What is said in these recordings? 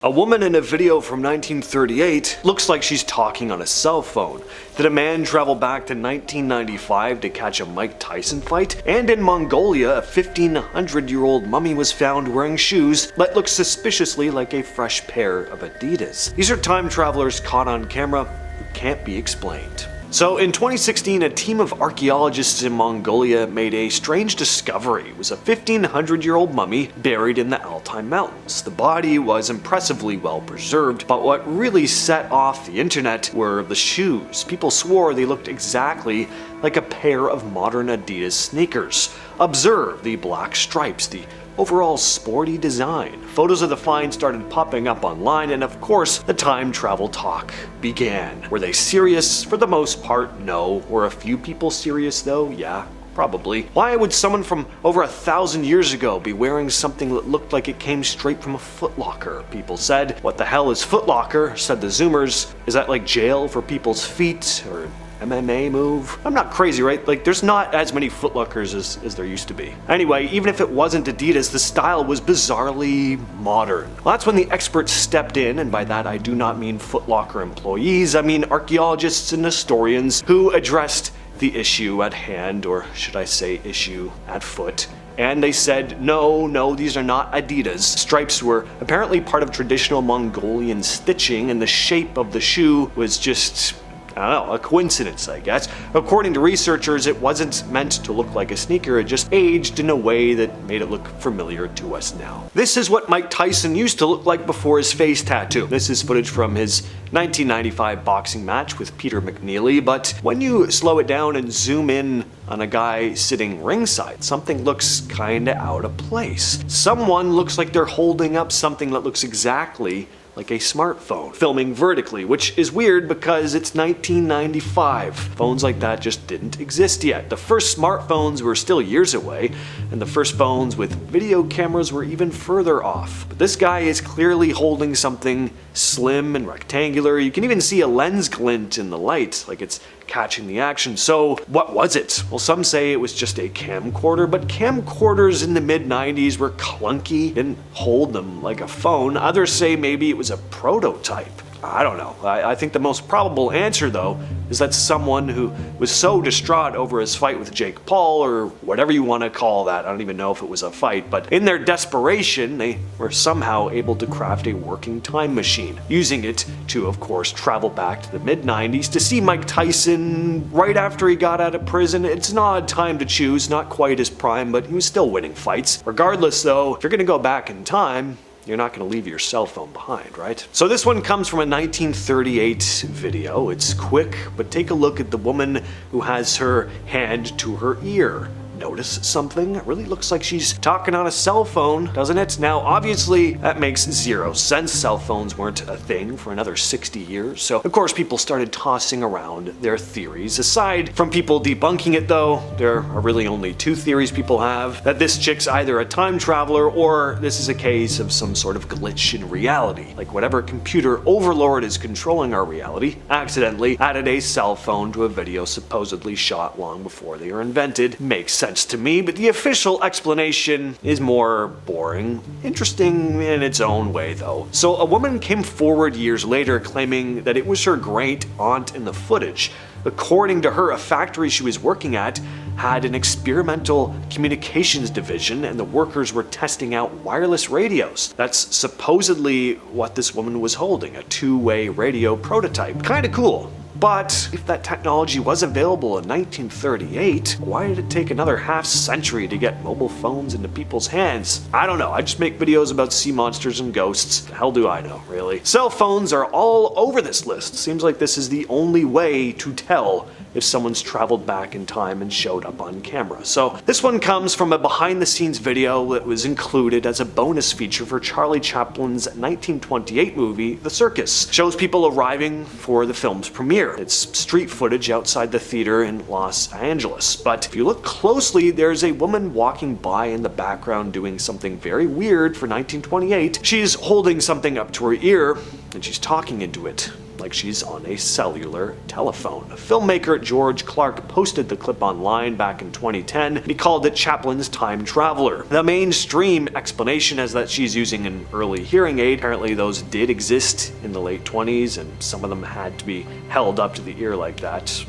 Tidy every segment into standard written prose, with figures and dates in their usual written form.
A woman in a video from 1938 looks like she's talking on a cell phone. Did a man travel back to 1995 to catch a Mike Tyson fight? And in Mongolia, a 1500-year-old mummy was found wearing shoes that look suspiciously like a fresh pair of Adidas. These are time travelers caught on camera who can't be explained. So in 2016, a team of archaeologists in Mongolia made a strange discovery. It was a 1500-year-old mummy buried in the Altai Mountains. The body was impressively well preserved, but what really set off the internet were the shoes. People swore they looked exactly like a pair of modern Adidas sneakers. Observe the black stripes, the overall sporty design. Photos of the find started popping up online, and of course, the time travel talk began. Were they serious? For the most part, no. Were a few people serious though? Yeah, probably. Why would someone from over 1,000 years ago be wearing something that looked like it came straight from a footlocker? People said. What the hell is footlocker? Said the Zoomers. Is that like jail for people's feet? Or MMA move? I'm not crazy, right? Like, there's not as many footlockers as there used to be. Anyway, even if it wasn't Adidas, the style was bizarrely modern. Well, that's when the experts stepped in, and by that I do not mean Footlocker employees, I mean archaeologists and historians who addressed the issue at hand, or should I say issue at foot. And they said, no, these are not Adidas. Stripes were apparently part of traditional Mongolian stitching, and the shape of the shoe was just, I don't know, a coincidence, I guess. According to researchers, it wasn't meant to look like a sneaker, it just aged in a way that made it look familiar to us now. This is what Mike Tyson used to look like before his face tattoo. This is footage from his 1995 boxing match with Peter McNeely, but when you slow it down and zoom in on a guy sitting ringside, something looks kinda out of place. Someone looks like they're holding up something that looks exactly like a smartphone, filming vertically, which is weird because it's 1995. Phones like that just didn't exist yet. The first smartphones were still years away, and the first phones with video cameras were even further off. But this guy is clearly holding something slim and rectangular. You can even see a lens glint in the light, like it's catching the action. So what was it? Well, some say it was just a camcorder, but camcorders in the mid-90s were clunky, didn't hold them like a phone. Others say maybe it was a prototype. I don't know. I think the most probable answer, though, is that someone who was so distraught over his fight with Jake Paul, or whatever you want to call that, I don't even know if it was a fight, but in their desperation, they were somehow able to craft a working time machine, using it to, of course, travel back to the mid-90s to see Mike Tyson right after he got out of prison. It's an odd time to choose, not quite his prime, but he was still winning fights. Regardless, though, if you're gonna go back in time, you're not going to leave your cell phone behind, right? So this one comes from a 1938 video. It's quick, but take a look at the woman who has her hand to her ear. Notice something? It really looks like she's talking on a cell phone, doesn't it? Now, obviously, that makes zero sense. Cell phones weren't a thing for another 60 years. So, of course, people started tossing around their theories. Aside from people debunking it, though, there are really only two theories people have. That this chick's either a time traveler, or this is a case of some sort of glitch in reality. Like whatever computer overlord is controlling our reality accidentally added a cell phone to a video supposedly shot long before they were invented. Makes sense to me, but the official explanation is more boring. Interesting in its own way, though. So a woman came forward years later claiming that it was her great aunt in the footage. According to her, a factory she was working at had an experimental communications division, and the workers were testing out wireless radios. That's supposedly what this woman was holding, a two-way radio prototype. Kinda cool. But if that technology was available in 1938, why did it take another half-century to get mobile phones into people's hands? I don't know, I just make videos about sea monsters and ghosts. The hell do I know, really? Cell phones are all over this list. Seems like this is the only way to tell if someone's traveled back in time and showed up on camera. So this one comes from a behind-the-scenes video that was included as a bonus feature for Charlie Chaplin's 1928 movie, The Circus. Shows people arriving for the film's premiere. It's street footage outside the theater in Los Angeles. But if you look closely, there's a woman walking by in the background doing something very weird for 1928. She's holding something up to her ear, and she's talking into it. like she's on a cellular telephone. Filmmaker George Clark posted the clip online back in 2010, and he called it Chaplin's Time Traveler. The mainstream explanation is that she's using an early hearing aid. Apparently those did exist in the late 20s, and some of them had to be held up to the ear like that.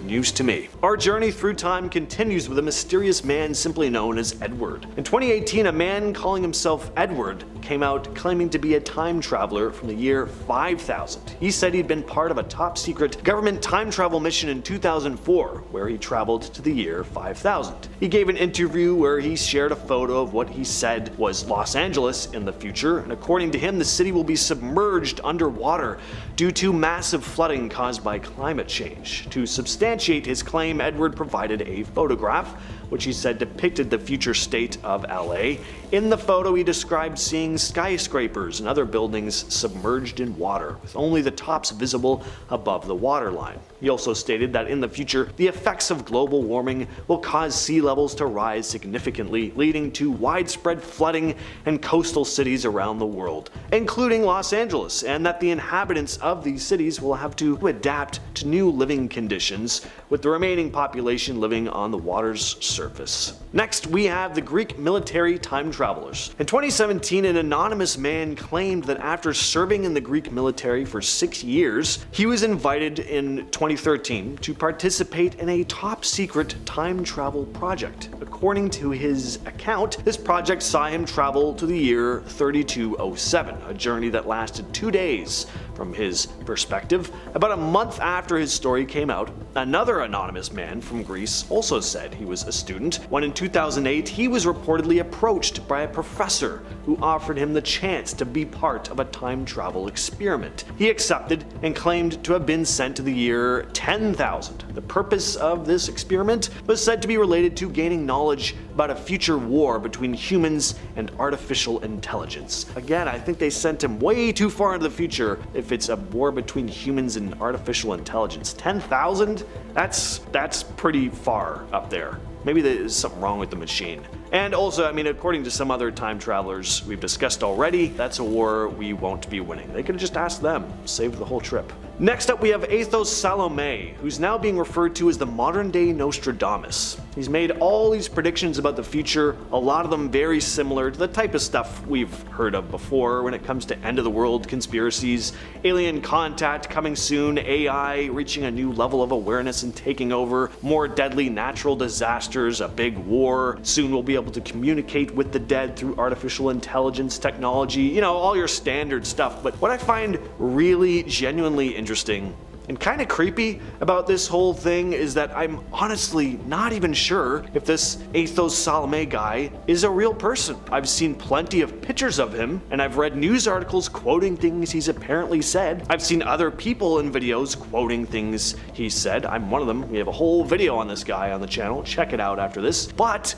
News to me. Our journey through time continues with a mysterious man simply known as Edward. In 2018, a man calling himself Edward came out claiming to be a time traveler from the year 5000. He said he'd been part of a top secret government time travel mission in 2004, where he traveled to the year 5000. He gave an interview where he shared a photo of what he said was Los Angeles in the future, and according to him, the city will be submerged underwater due to massive flooding caused by climate change. To substantiate his claim, Edward provided a photograph, which he said depicted the future state of LA. In the photo, he described seeing skyscrapers and other buildings submerged in water, with only the tops visible above the waterline. He also stated that in the future, the effects of global warming will cause sea levels to rise significantly, leading to widespread flooding in coastal cities around the world, including Los Angeles, and that the inhabitants of these cities will have to adapt to new living conditions, with the remaining population living on the water's surface. Next, we have the Greek military time travelers. In 2017, an anonymous man claimed that after serving in the Greek military for 6 years, he was invited in 2013 to participate in a top secret time travel project. According to his account, this project saw him travel to the year 3207, a journey that lasted 2 days. From his perspective, about a month after his story came out, another anonymous man from Greece also said he was a student when in 2008 he was reportedly approached by a professor who offered him the chance to be part of a time travel experiment. He accepted and claimed to have been sent to the year 10,000. The purpose of this experiment was said to be related to gaining knowledge about a future war between humans and artificial intelligence. Again, I think they sent him way too far into the future if it's a war between humans and artificial intelligence. 10,000? That's pretty far up there. Maybe there's something wrong with the machine. And also, I mean, according to some other time travelers we've discussed already, that's a war we won't be winning. They could have just asked them, saved the whole trip. Next up, we have Athos Salome, who's now being referred to as the modern-day Nostradamus. He's made all these predictions about the future, a lot of them very similar to the type of stuff we've heard of before when it comes to end-of-the-world conspiracies, alien contact coming soon, AI reaching a new level of awareness and taking over, more deadly natural disasters, a big war, soon we'll be able to communicate with the dead through artificial intelligence technology, you know, all your standard stuff. But what I find really genuinely interesting and kind of creepy about this whole thing is that I'm honestly not even sure if this Athos Salome guy is a real person. I've seen plenty of pictures of him, and I've read news articles quoting things he's apparently said. I've seen other people in videos quoting things he said. I'm one of them. We have a whole video on this guy on the channel. Check it out after this. But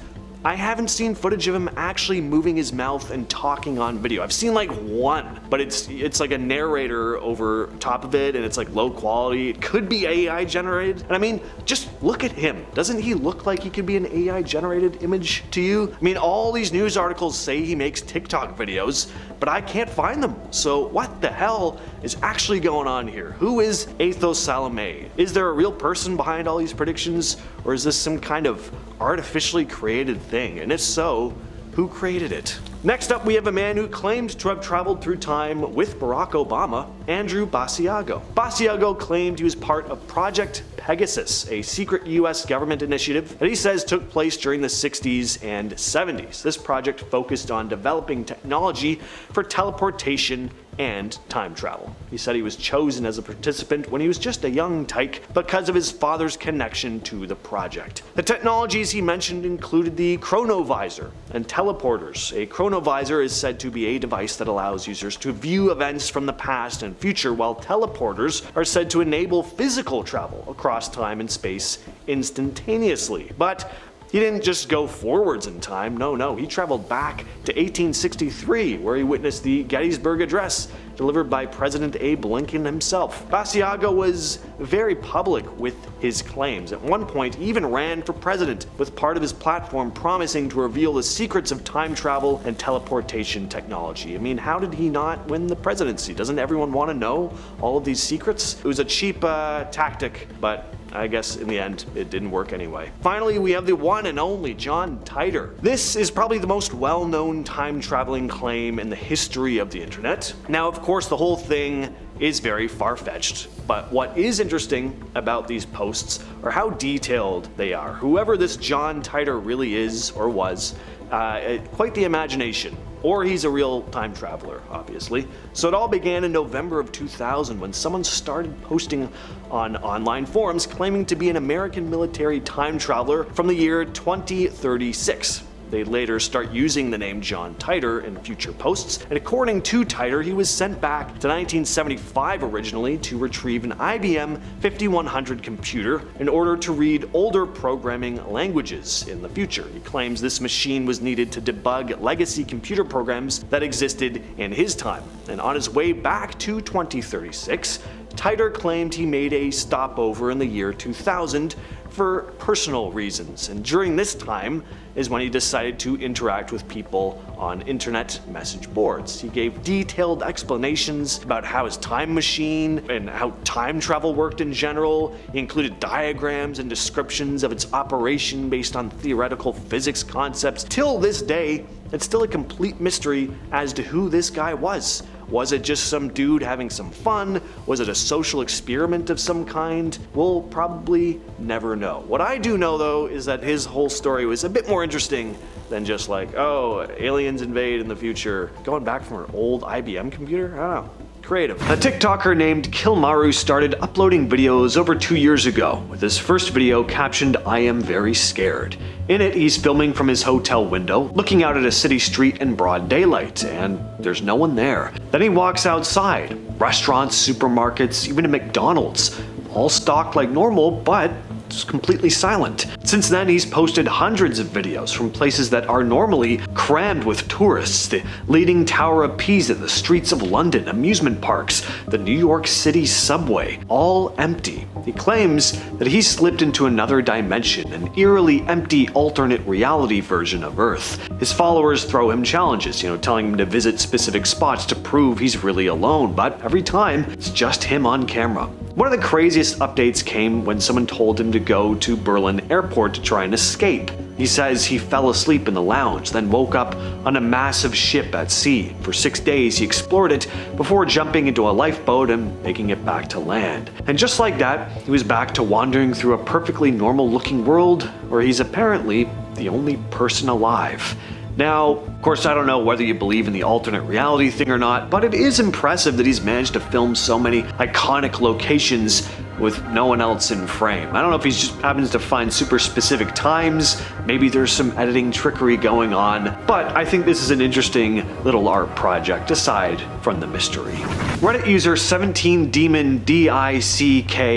I haven't seen footage of him actually moving his mouth and talking on video. I've seen like one, but it's like a narrator over top of it, and it's like low quality. It could be AI generated. And I mean, just look at him. Doesn't he look like he could be an AI generated image to you? I mean, all these news articles say he makes TikTok videos, but I can't find them. So what the hell is actually going on here? Who is Athos Salome? Is there a real person behind all these predictions, or is this some kind of artificially created thing? And if so, who created it? Next up, we have a man who claimed to have traveled through time with Barack Obama, Andrew Basiagos. Basiagos claimed he was part of Project Pegasus, a secret US government initiative that he says took place during the 60s and 70s. This project focused on developing technology for teleportation and time travel. He said he was chosen as a participant when he was just a young tyke because of his father's connection to the project. The technologies he mentioned included the chronovisor and teleporters. A chronovisor is said to be a device that allows users to view events from the past and future, while teleporters are said to enable physical travel across time and space instantaneously. But He didn't just go forwards in time, no, he traveled back to 1863, where he witnessed the Gettysburg Address, delivered by President Abe Lincoln himself. Basiagos was very public with his claims. At one point, he even ran for president, with part of his platform promising to reveal the secrets of time travel and teleportation technology. I mean, how did he not win the presidency? Doesn't everyone want to know all of these secrets? It was a cheap tactic, but I guess in the end, it didn't work anyway. Finally, we have the one and only John Titor. This is probably the most well-known time-traveling claim in the history of the internet. Now, of course, the whole thing is very far-fetched, but what is interesting about these posts are how detailed they are. Whoever this John Titor really is or was, quite the imagination. Or he's a real time traveler, obviously. So it all began in November of 2000 when someone started posting on online forums claiming to be an American military time traveler from the year 2036. They'd later start using the name John Titor in future posts, and according to Titor, he was sent back to 1975 originally to retrieve an IBM 5100 computer in order to read older programming languages in the future. He claims this machine was needed to debug legacy computer programs that existed in his time. And on his way back to 2036, Titor claimed he made a stopover in the year 2000 for personal reasons, and during this time is when he decided to interact with people on internet message boards. He gave detailed explanations about how his time machine and how time travel worked in general. He included diagrams and descriptions of its operation based on theoretical physics concepts. Till this day, it's still a complete mystery as to who this guy was. Was it just some dude having some fun? Was it a social experiment of some kind? We'll probably never know. What I do know though is that his whole story was a bit more interesting than just like, oh, aliens invade in the future. Going back from an old IBM computer? I don't know. Creative. A TikToker named Kilmaru started uploading videos over 2 years ago, with his first video captioned, "I am very scared." In it, he's filming from his hotel window, looking out at a city street in broad daylight, and there's no one there. Then he walks outside. Restaurants, supermarkets, even a McDonald's, all stocked like normal, but it's completely silent. Since then, he's posted hundreds of videos from places that are normally crammed with tourists: the Leaning Tower of Pisa, the streets of London, amusement parks, the New York City subway, all empty. He claims that he slipped into another dimension, an eerily empty alternate reality version of Earth. His followers throw him challenges, telling him to visit specific spots to prove he's really alone, but every time, it's just him on camera. One of the craziest updates came when someone told him to go to Berlin airport to try and escape. He says he fell asleep in the lounge, then woke up on a massive ship at sea. For 6 days he explored it before jumping into a lifeboat and making it back to land. And just like that, he was back to wandering through a perfectly normal looking world where he's apparently the only person alive. Now, of course, I don't know whether you believe in the alternate reality thing or not, but it is impressive that he's managed to film so many iconic locations with no one else in frame. I don't know if he just happens to find super specific times, maybe there's some editing trickery going on, but I think this is an interesting little art project aside from the mystery. Reddit user 17demon DICKS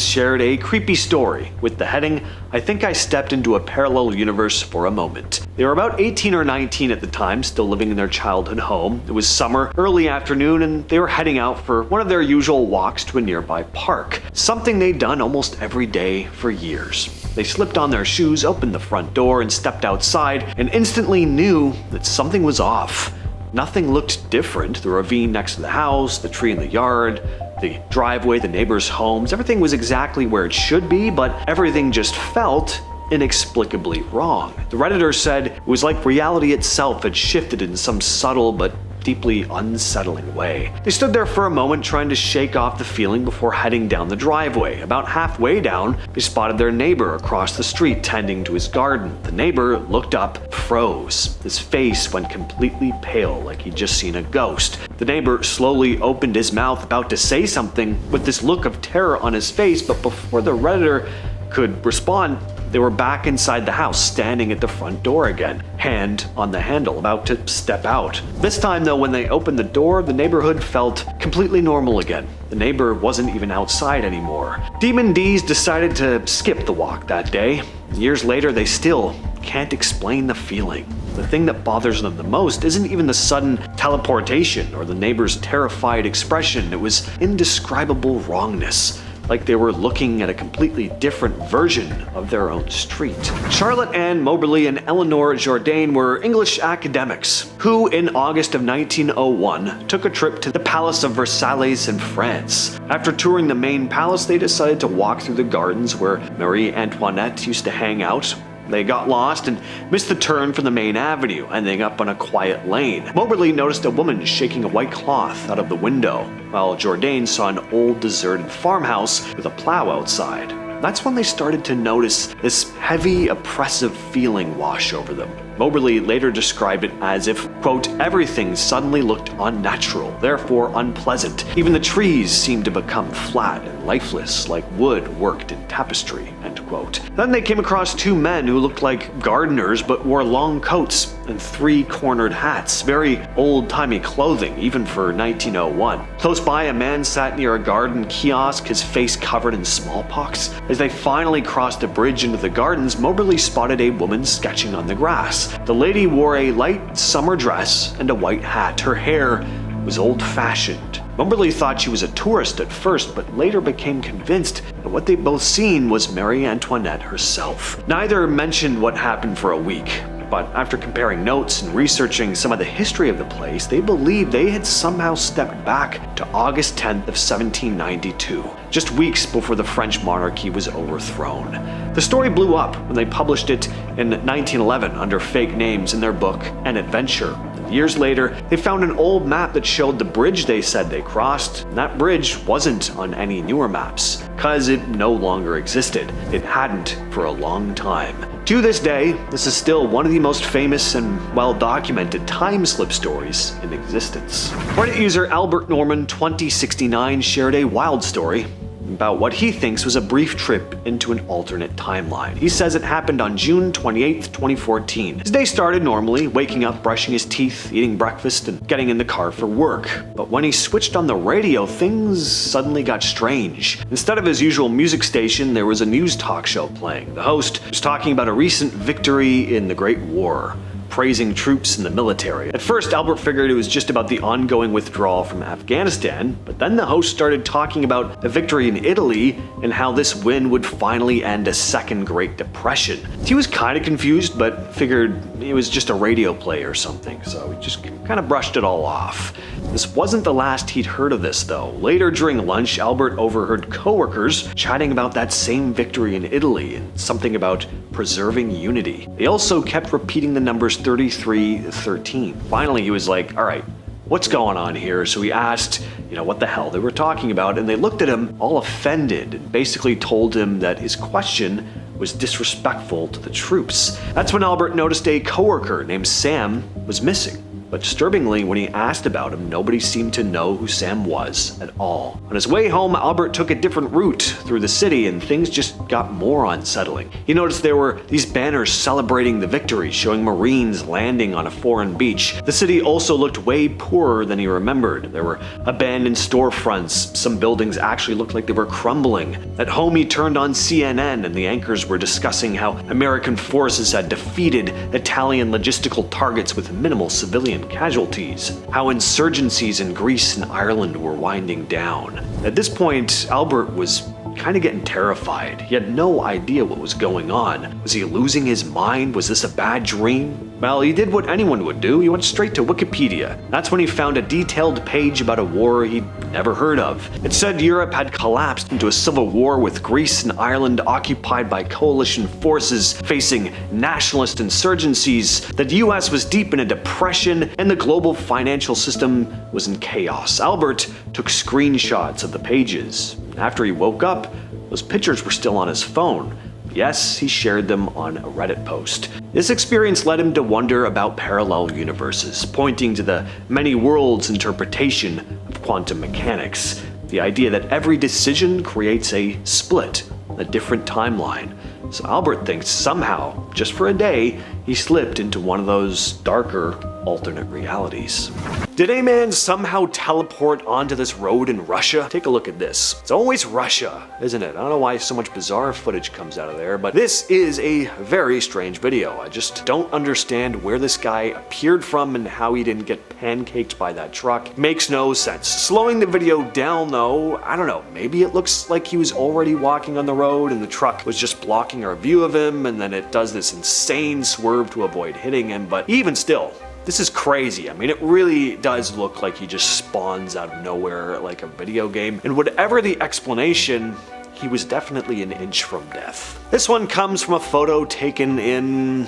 shared a creepy story with the heading, "I think I stepped into a parallel universe for a moment." They were about 18 or 19 at the time, still living in their childhood home. It was summer, early afternoon, and they were heading out for one of their usual walks to a nearby park. Something they'd done almost every day for years. They slipped on their shoes, opened the front door, and stepped outside, and instantly knew that something was off. Nothing looked different. The ravine next to the house, the tree in the yard, the driveway, the neighbors' homes, everything was exactly where it should be, but everything just felt inexplicably wrong. The Redditor said it was like reality itself had shifted in some subtle but deeply unsettling way. They stood there for a moment trying to shake off the feeling before heading down the driveway. About halfway down, they spotted their neighbor across the street tending to his garden. The neighbor looked up, froze. His face went completely pale, like he'd just seen a ghost. The neighbor slowly opened his mouth, about to say something with this look of terror on his face, but before the Redditor could respond, they were back inside the house, standing at the front door again, hand on the handle, about to step out. This time though, when they opened the door, the neighborhood felt completely normal again. The neighbor wasn't even outside anymore. Demon D's decided to skip the walk that day. Years later, they still can't explain the feeling. The thing that bothers them the most isn't even the sudden teleportation or the neighbor's terrified expression. It was indescribable wrongness, like they were looking at a completely different version of their own street. Charlotte Ann Moberly and Eleanor Jourdain were English academics who, in August of 1901, took a trip to the Palace of Versailles in France. After touring the main palace, they decided to walk through the gardens where Marie Antoinette used to hang out. They got lost and missed the turn from the main avenue, ending up on a quiet lane. Moberly noticed a woman shaking a white cloth out of the window, while Jourdain saw an old deserted farmhouse with a plow outside. That's when they started to notice this heavy, oppressive feeling wash over them. Moberly later described it as if, quote, everything suddenly looked unnatural, therefore unpleasant. Even the trees seemed to become flat and lifeless, like wood worked in tapestry, end quote. Then they came across two men who looked like gardeners but wore long coats and three-cornered hats, very old-timey clothing, even for 1901. Close by, a man sat near a garden kiosk, his face covered in smallpox. As they finally crossed a bridge into the gardens, Moberly spotted a woman sketching on the grass. The lady wore a light summer dress and a white hat. Her hair was old-fashioned. Moberly thought she was a tourist at first, but later became convinced that what they'd both seen was Marie Antoinette herself. Neither mentioned what happened for a week, but after comparing notes and researching some of the history of the place, they believed they had somehow stepped back to August 10th of 1792, just weeks before the French monarchy was overthrown. The story blew up when they published it in 1911 under fake names in their book, An Adventure. Years later, they found an old map that showed the bridge they said they crossed, and that bridge wasn't on any newer maps, cause it no longer existed. It hadn't for a long time. To this day, this is still one of the most famous and well-documented time slip stories in existence. Reddit user Albert Norman 2069 shared a wild story about what he thinks was a brief trip into an alternate timeline. He says it happened on June 28th, 2014. His day started normally, waking up, brushing his teeth, eating breakfast, and getting in the car for work. But when he switched on the radio, things suddenly got strange. Instead of his usual music station, there was a news talk show playing. The host was talking about a recent victory in the Great War, praising troops in the military. At first, Albert figured it was just about the ongoing withdrawal from Afghanistan, but then the host started talking about a victory in Italy and how this win would finally end a second Great Depression. He was kind of confused, but figured it was just a radio play or something, so he just kind of brushed it all off. This wasn't the last he'd heard of this, though. Later during lunch, Albert overheard coworkers chatting about that same victory in Italy and something about preserving unity. They also kept repeating the numbers 33-13. Finally, he was like, all right, what's going on here? So he asked, what the hell they were talking about, and they looked at him all offended and basically told him that his question was disrespectful to the troops. That's when Albert noticed a coworker named Sam was missing. But disturbingly, when he asked about him, nobody seemed to know who Sam was at all. On his way home, Albert took a different route through the city, and things just got more unsettling. He noticed there were these banners celebrating the victory, showing Marines landing on a foreign beach. The city also looked way poorer than he remembered. There were abandoned storefronts. Some buildings actually looked like they were crumbling. At home, he turned on CNN, and the anchors were discussing how American forces had defeated Italian logistical targets with minimal civilian casualties, how insurgencies in Greece and Ireland were winding down. At this point, Albert was kind of getting terrified. He had no idea what was going on. Was he losing his mind? Was this a bad dream? Well, he did what anyone would do. He went straight to Wikipedia. That's when he found a detailed page about a war he'd never heard of. It said Europe had collapsed into a civil war with Greece and Ireland occupied by coalition forces facing nationalist insurgencies, that the US was deep in a depression, and the global financial system was in chaos. Albert took screenshots of the pages. After he woke up, those pictures were still on his phone. Yes, he shared them on a Reddit post. This experience led him to wonder about parallel universes, pointing to the many worlds interpretation of quantum mechanics. The idea that every decision creates a split, a different timeline. So Albert thinks somehow, just for a day, he slipped into one of those darker alternate realities. Did a man somehow teleport onto this road in Russia? Take a look at this. It's always Russia, isn't it? I don't know why so much bizarre footage comes out of there, but this is a very strange video. I just don't understand where this guy appeared from and how he didn't get pancaked by that truck. Makes no sense. Slowing the video down though, I don't know, maybe it looks like he was already walking on the road and the truck was just blocking our view of him, and then it does this insane swerve to avoid hitting him, but even still, this is crazy. I mean, it really does look like he just spawns out of nowhere like a video game. And whatever the explanation, he was definitely an inch from death. This one comes from a photo taken in...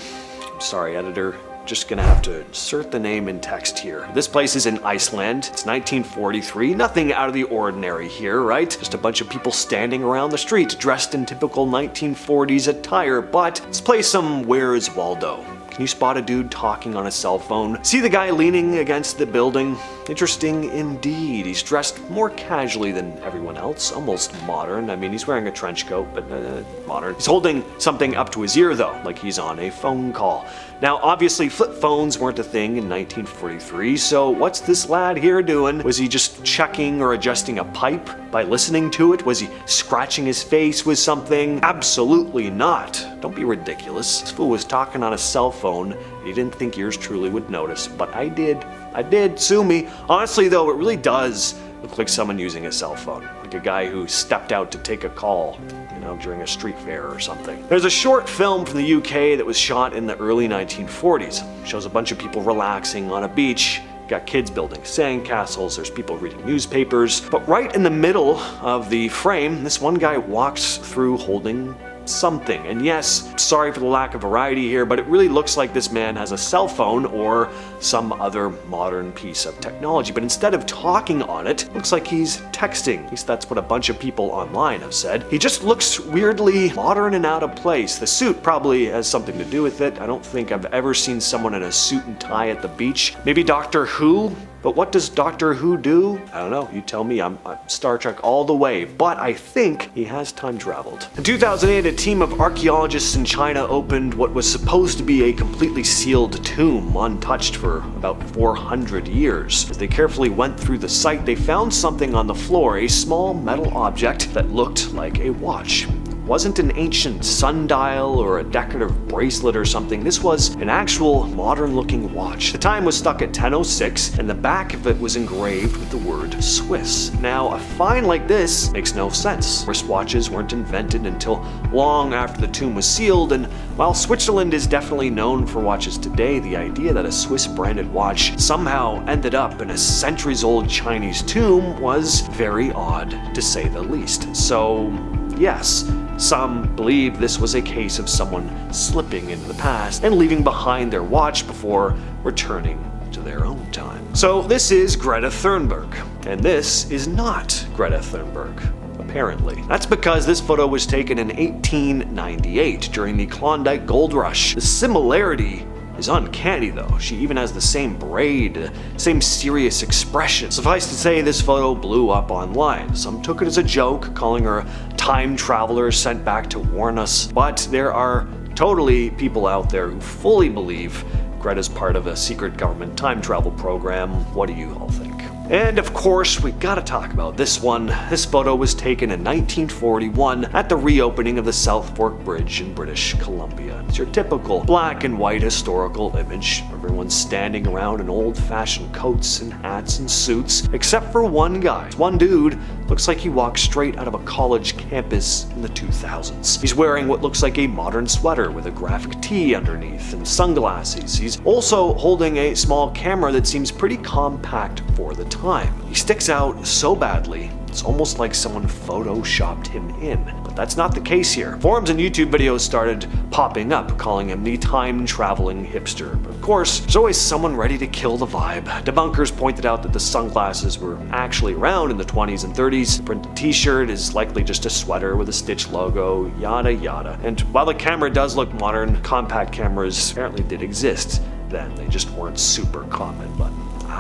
Sorry, editor. Just gonna have to insert the name in text here. This place is in Iceland. It's 1943. Nothing out of the ordinary here, right? Just a bunch of people standing around the street dressed in typical 1940s attire, but let's play some Where's Waldo. Can you spot a dude talking on a cell phone? See the guy leaning against the building? Interesting indeed. He's dressed more casually than everyone else, almost modern. I mean, he's wearing a trench coat, but modern. He's holding something up to his ear though, like he's on a phone call. Now, obviously flip phones weren't a thing in 1943, so what's this lad here doing? Was he just checking or adjusting a pipe by listening to it? Was he scratching his face with something? Absolutely not. Don't be ridiculous. This fool was talking on a cell phone. He didn't think yours truly would notice, but I did. I did. Sue me. Honestly though, it really does look like someone using a cell phone. Like a guy who stepped out to take a call, you know, during a street fair or something. There's a short film from the UK that was shot in the early 1940s. It shows a bunch of people relaxing on a beach. Got kids building sandcastles, there's people reading newspapers. But right in the middle of the frame, this one guy walks through holding something. And yes, sorry for the lack of variety here, but it really looks like this man has a cell phone or some other modern piece of technology. But instead of talking on it, looks like he's texting. At least that's what a bunch of people online have said. He just looks weirdly modern and out of place. The suit probably has something to do with it. I don't think I've ever seen someone in a suit and tie at the beach. Maybe Doctor Who? But what does Doctor Who do? I don't know, you tell me. I'm Star Trek all the way, but I think he has time traveled. In 2008, a team of archaeologists in China opened what was supposed to be a completely sealed tomb, untouched for about 400 years. As they carefully went through the site, they found something on the floor, a small metal object that looked like a watch. Wasn't an ancient sundial or a decorative bracelet or something. This was an actual modern-looking watch. The time was stuck at 10:06, and the back of it was engraved with the word Swiss. Now, a find like this makes no sense. Wristwatches weren't invented until long after the tomb was sealed, and while Switzerland is definitely known for watches today, the idea that a Swiss-branded watch somehow ended up in a centuries-old Chinese tomb was very odd, to say the least. So, yes, some believe this was a case of someone slipping into the past and leaving behind their watch before returning to their own time. So this is Greta Thunberg, and this is not Greta Thunberg. Apparently. That's because this photo was taken in 1898 during the Klondike Gold Rush. The similarity is uncanny though. She even has the same braid, same serious expression. Suffice to say, this photo blew up online. Some took it as a joke, calling her a time traveler sent back to warn us, but there are totally people out there who fully believe Greta's part of a secret government time travel program. What do you all think? And of course, we gotta talk about this one. This photo was taken in 1941 at the reopening of the South Fork Bridge in British Columbia. It's your typical black and white historical image. Everyone's standing around in old-fashioned coats and hats and suits, except for one guy. One dude looks like he walked straight out of a college campus in the 2000s. He's wearing what looks like a modern sweater with a graphic tee underneath and sunglasses. He's also holding a small camera that seems pretty compact for the time. He sticks out so badly, it's almost like someone photoshopped him in. But that's not the case here. Forums and YouTube videos started popping up, calling him the time-traveling hipster. But of course, there's always someone ready to kill the vibe. Debunkers pointed out that the sunglasses were actually around in the 20s and 30s. The printed t-shirt is likely just a sweater with a Stitch logo, yada yada. And while the camera does look modern, compact cameras apparently did exist then. They just weren't super common, but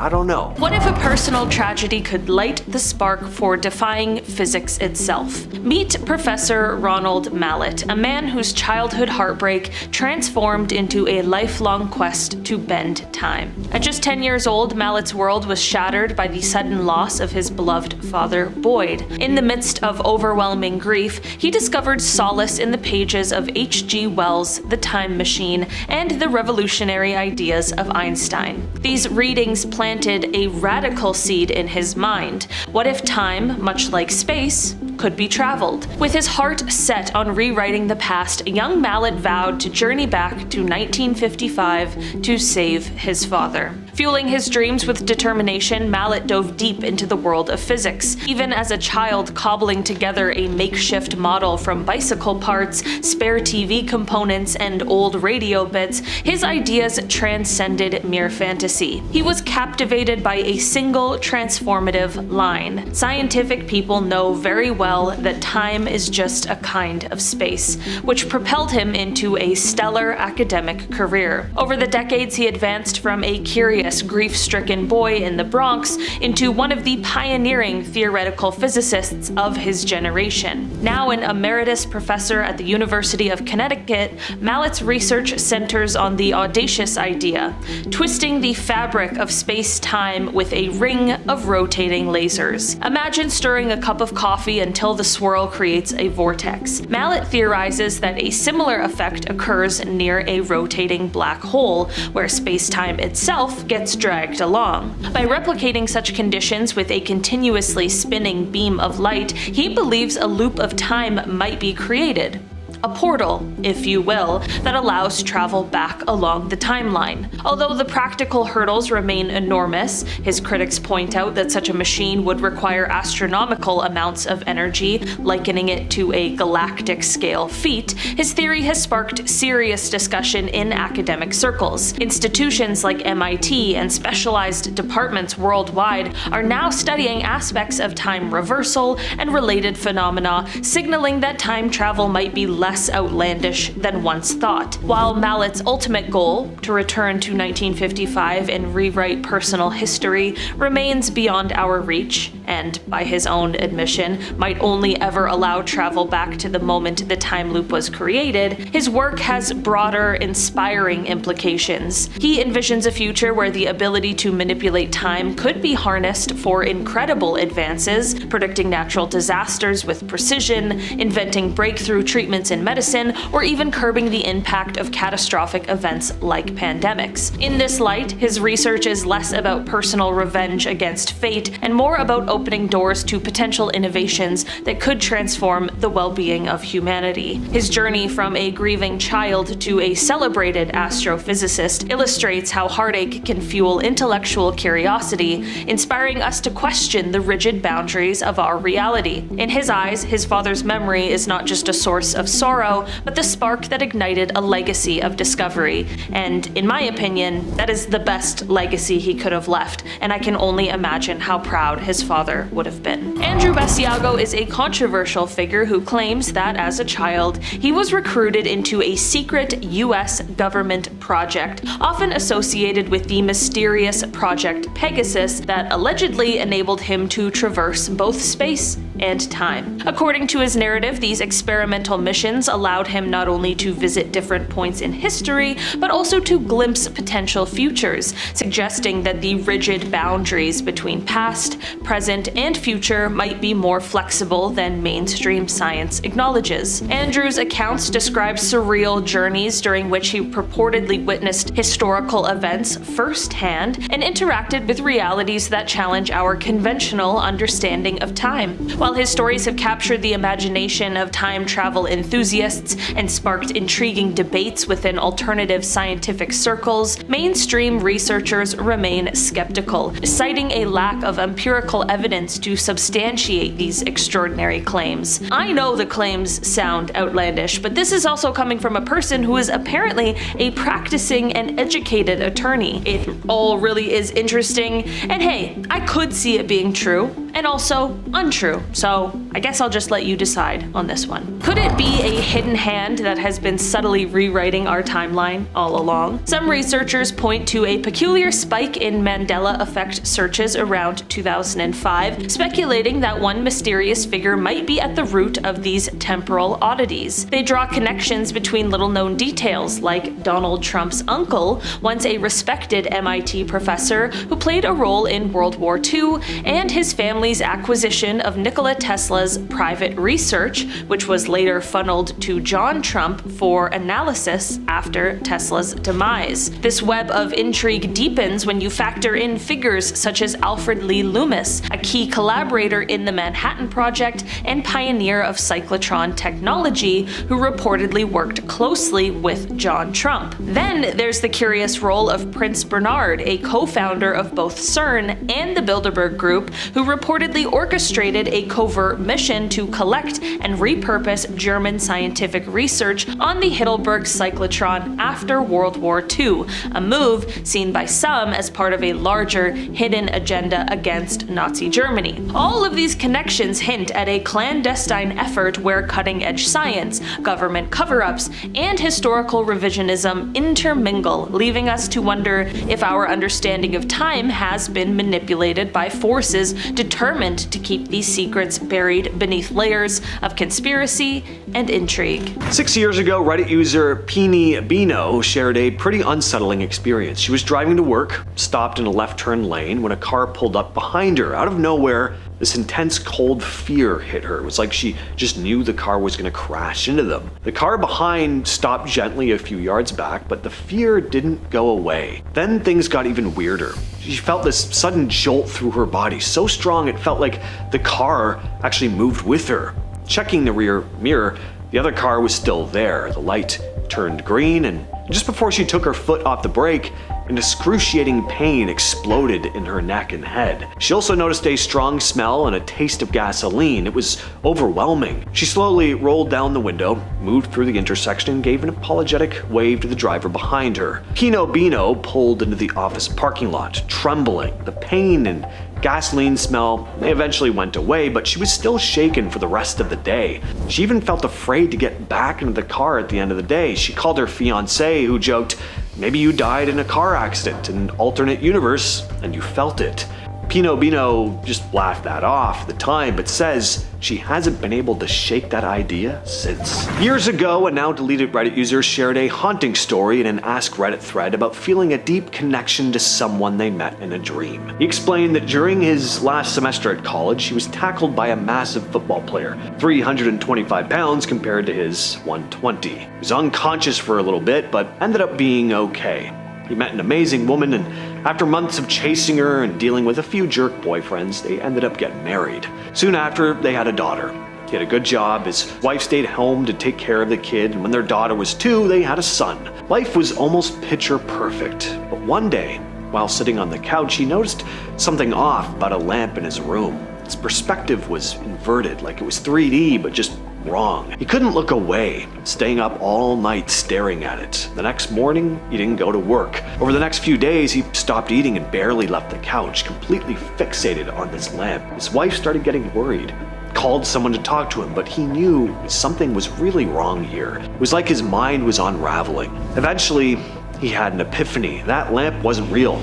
I don't know. What if a personal tragedy could light the spark for defying physics itself? Meet Professor Ronald Mallet, a man whose childhood heartbreak transformed into a lifelong quest to bend time. At just 10 years old, Mallet's world was shattered by the sudden loss of his beloved father, Boyd. In the midst of overwhelming grief, he discovered solace in the pages of H.G. Wells' The Time Machine and the revolutionary ideas of Einstein. These readings planted a radical seed in his mind. What if time, much like space, could be traveled? With his heart set on rewriting the past, young Mallet vowed to journey back to 1955 to save his father. Fueling his dreams with determination, Mallet dove deep into the world of physics. Even as a child cobbling together a makeshift model from bicycle parts, spare TV components, and old radio bits, his ideas transcended mere fantasy. He was captivated by a single transformative line. Scientific people know very well that time is just a kind of space, which propelled him into a stellar academic career. Over the decades, he advanced from a curious, grief-stricken boy in the Bronx into one of the pioneering theoretical physicists of his generation. Now an emeritus professor at the University of Connecticut, Mallet's research centers on the audacious idea, twisting the fabric of space-time with a ring of rotating lasers. Imagine stirring a cup of coffee until the swirl creates a vortex. Mallet theorizes that a similar effect occurs near a rotating black hole, where space-time itself gets dragged along. By replicating such conditions with a continuously spinning beam of light, he believes a loop of time might be created. A portal, if you will, that allows travel back along the timeline. Although the practical hurdles remain enormous, his critics point out that such a machine would require astronomical amounts of energy, likening it to a galactic-scale feat. His theory has sparked serious discussion in academic circles. Institutions like MIT and specialized departments worldwide are now studying aspects of time reversal and related phenomena, signaling that time travel might be less outlandish than once thought. While Mallet's ultimate goal, to return to 1955 and rewrite personal history, remains beyond our reach, and, by his own admission, might only ever allow travel back to the moment the time loop was created, his work has broader, inspiring implications. He envisions a future where the ability to manipulate time could be harnessed for incredible advances, predicting natural disasters with precision, inventing breakthrough treatments in medicine, or even curbing the impact of catastrophic events like pandemics. In this light, his research is less about personal revenge against fate and more about opening doors to potential innovations that could transform the well-being of humanity. His journey from a grieving child to a celebrated astrophysicist illustrates how heartache can fuel intellectual curiosity, inspiring us to question the rigid boundaries of our reality. In his eyes, his father's memory is not just a source of sorrow, but the spark that ignited a legacy of discovery. And in my opinion, that is the best legacy he could have left, and I can only imagine how proud his father would have been. Andrew Basiagos is a controversial figure who claims that as a child, he was recruited into a secret US government project, often associated with the mysterious Project Pegasus that allegedly enabled him to traverse both space and time. According to his narrative, these experimental missions allowed him not only to visit different points in history, but also to glimpse potential futures, suggesting that the rigid boundaries between past, present, and future might be more flexible than mainstream science acknowledges. Andrew's accounts describe surreal journeys during which he purportedly witnessed historical events firsthand and interacted with realities that challenge our conventional understanding of time. While his stories have captured the imagination of time travel enthusiasts and sparked intriguing debates within alternative scientific circles, mainstream researchers remain skeptical, citing a lack of empirical evidence to substantiate these extraordinary claims. I know the claims sound outlandish, but this is also coming from a person who is apparently a practicing and educated attorney. It all really is interesting, and hey, I could see it being true. and also untrue, so I guess I'll just let you decide on this one. Could it be a hidden hand that has been subtly rewriting our timeline all along? Some researchers point to a peculiar spike in Mandela effect searches around 2005, speculating that one mysterious figure might be at the root of these temporal oddities. They draw connections between little-known details, like Donald Trump's uncle, once a respected MIT professor who played a role in World War II, and his family's acquisition of Nikola Tesla's private research, which was later funneled to John Trump for analysis after Tesla's demise. This web of intrigue deepens when you factor in figures such as Alfred Lee Loomis, a key collaborator in the Manhattan Project and pioneer of cyclotron technology, who reportedly worked closely with John Trump. Then there's the curious role of Prince Bernard, a co-founder of both CERN and the Bilderberg Group, who reportedly orchestrated a covert mission to collect and repurpose German scientific research on the Heidelberg cyclotron after World War II, a move seen by some as part of a larger hidden agenda against Nazi Germany. All of these connections hint at a clandestine effort where cutting-edge science, government cover-ups, and historical revisionism intermingle, leaving us to wonder if our understanding of time has been manipulated by forces determined to keep these secrets buried beneath layers of conspiracy and intrigue. 6 years ago, Reddit user Peeny Bino shared a pretty unsettling experience. She was driving to work, stopped in a left turn lane when a car pulled up behind her. Out of nowhere, this intense cold fear hit her. It was like she just knew the car was going to crash into them. The car behind stopped gently a few yards back, but the fear didn't go away. Then things got even weirder. She felt this sudden jolt through her body, so strong it felt like the car actually moved with her. Checking the rear mirror, the other car was still there. The light turned green, and just before she took her foot off the brake, an excruciating pain exploded in her neck and head. She also noticed a strong smell and a taste of gasoline. It was overwhelming. She slowly rolled down the window, moved through the intersection, and gave an apologetic wave to the driver behind her. Pino Bino pulled into the office parking lot, trembling. The pain and gasoline smell eventually went away, but she was still shaken for the rest of the day. She even felt afraid to get back into the car at the end of the day. She called her fiancé, who joked, "Maybe you died in a car accident in an alternate universe and you felt it." Pino Bino just laughed that off at the time, but says she hasn't been able to shake that idea since. Years ago, a now deleted Reddit user shared a haunting story in an Ask Reddit thread about feeling a deep connection to someone they met in a dream. He explained that during his last semester at college, he was tackled by a massive football player, 325 pounds compared to his 120. He was unconscious for a little bit, but ended up being okay. He met an amazing woman, and after months of chasing her and dealing with a few jerk boyfriends, they ended up getting married. Soon after, they had a daughter. He had a good job, his wife stayed home to take care of the kid, and when their daughter was 2, they had a son. Life was almost picture perfect, but one day, while sitting on the couch, he noticed something off about a lamp in his room. Its perspective was inverted, like it was 3D, but just wrong. He couldn't look away, staying up all night staring at it. The next morning, he didn't go to work. Over the next few days, he stopped eating and barely left the couch, completely fixated on this lamp. His wife started getting worried, called someone to talk to him, but he knew something was really wrong here. It was like his mind was unraveling. Eventually, he had an epiphany. That lamp wasn't real.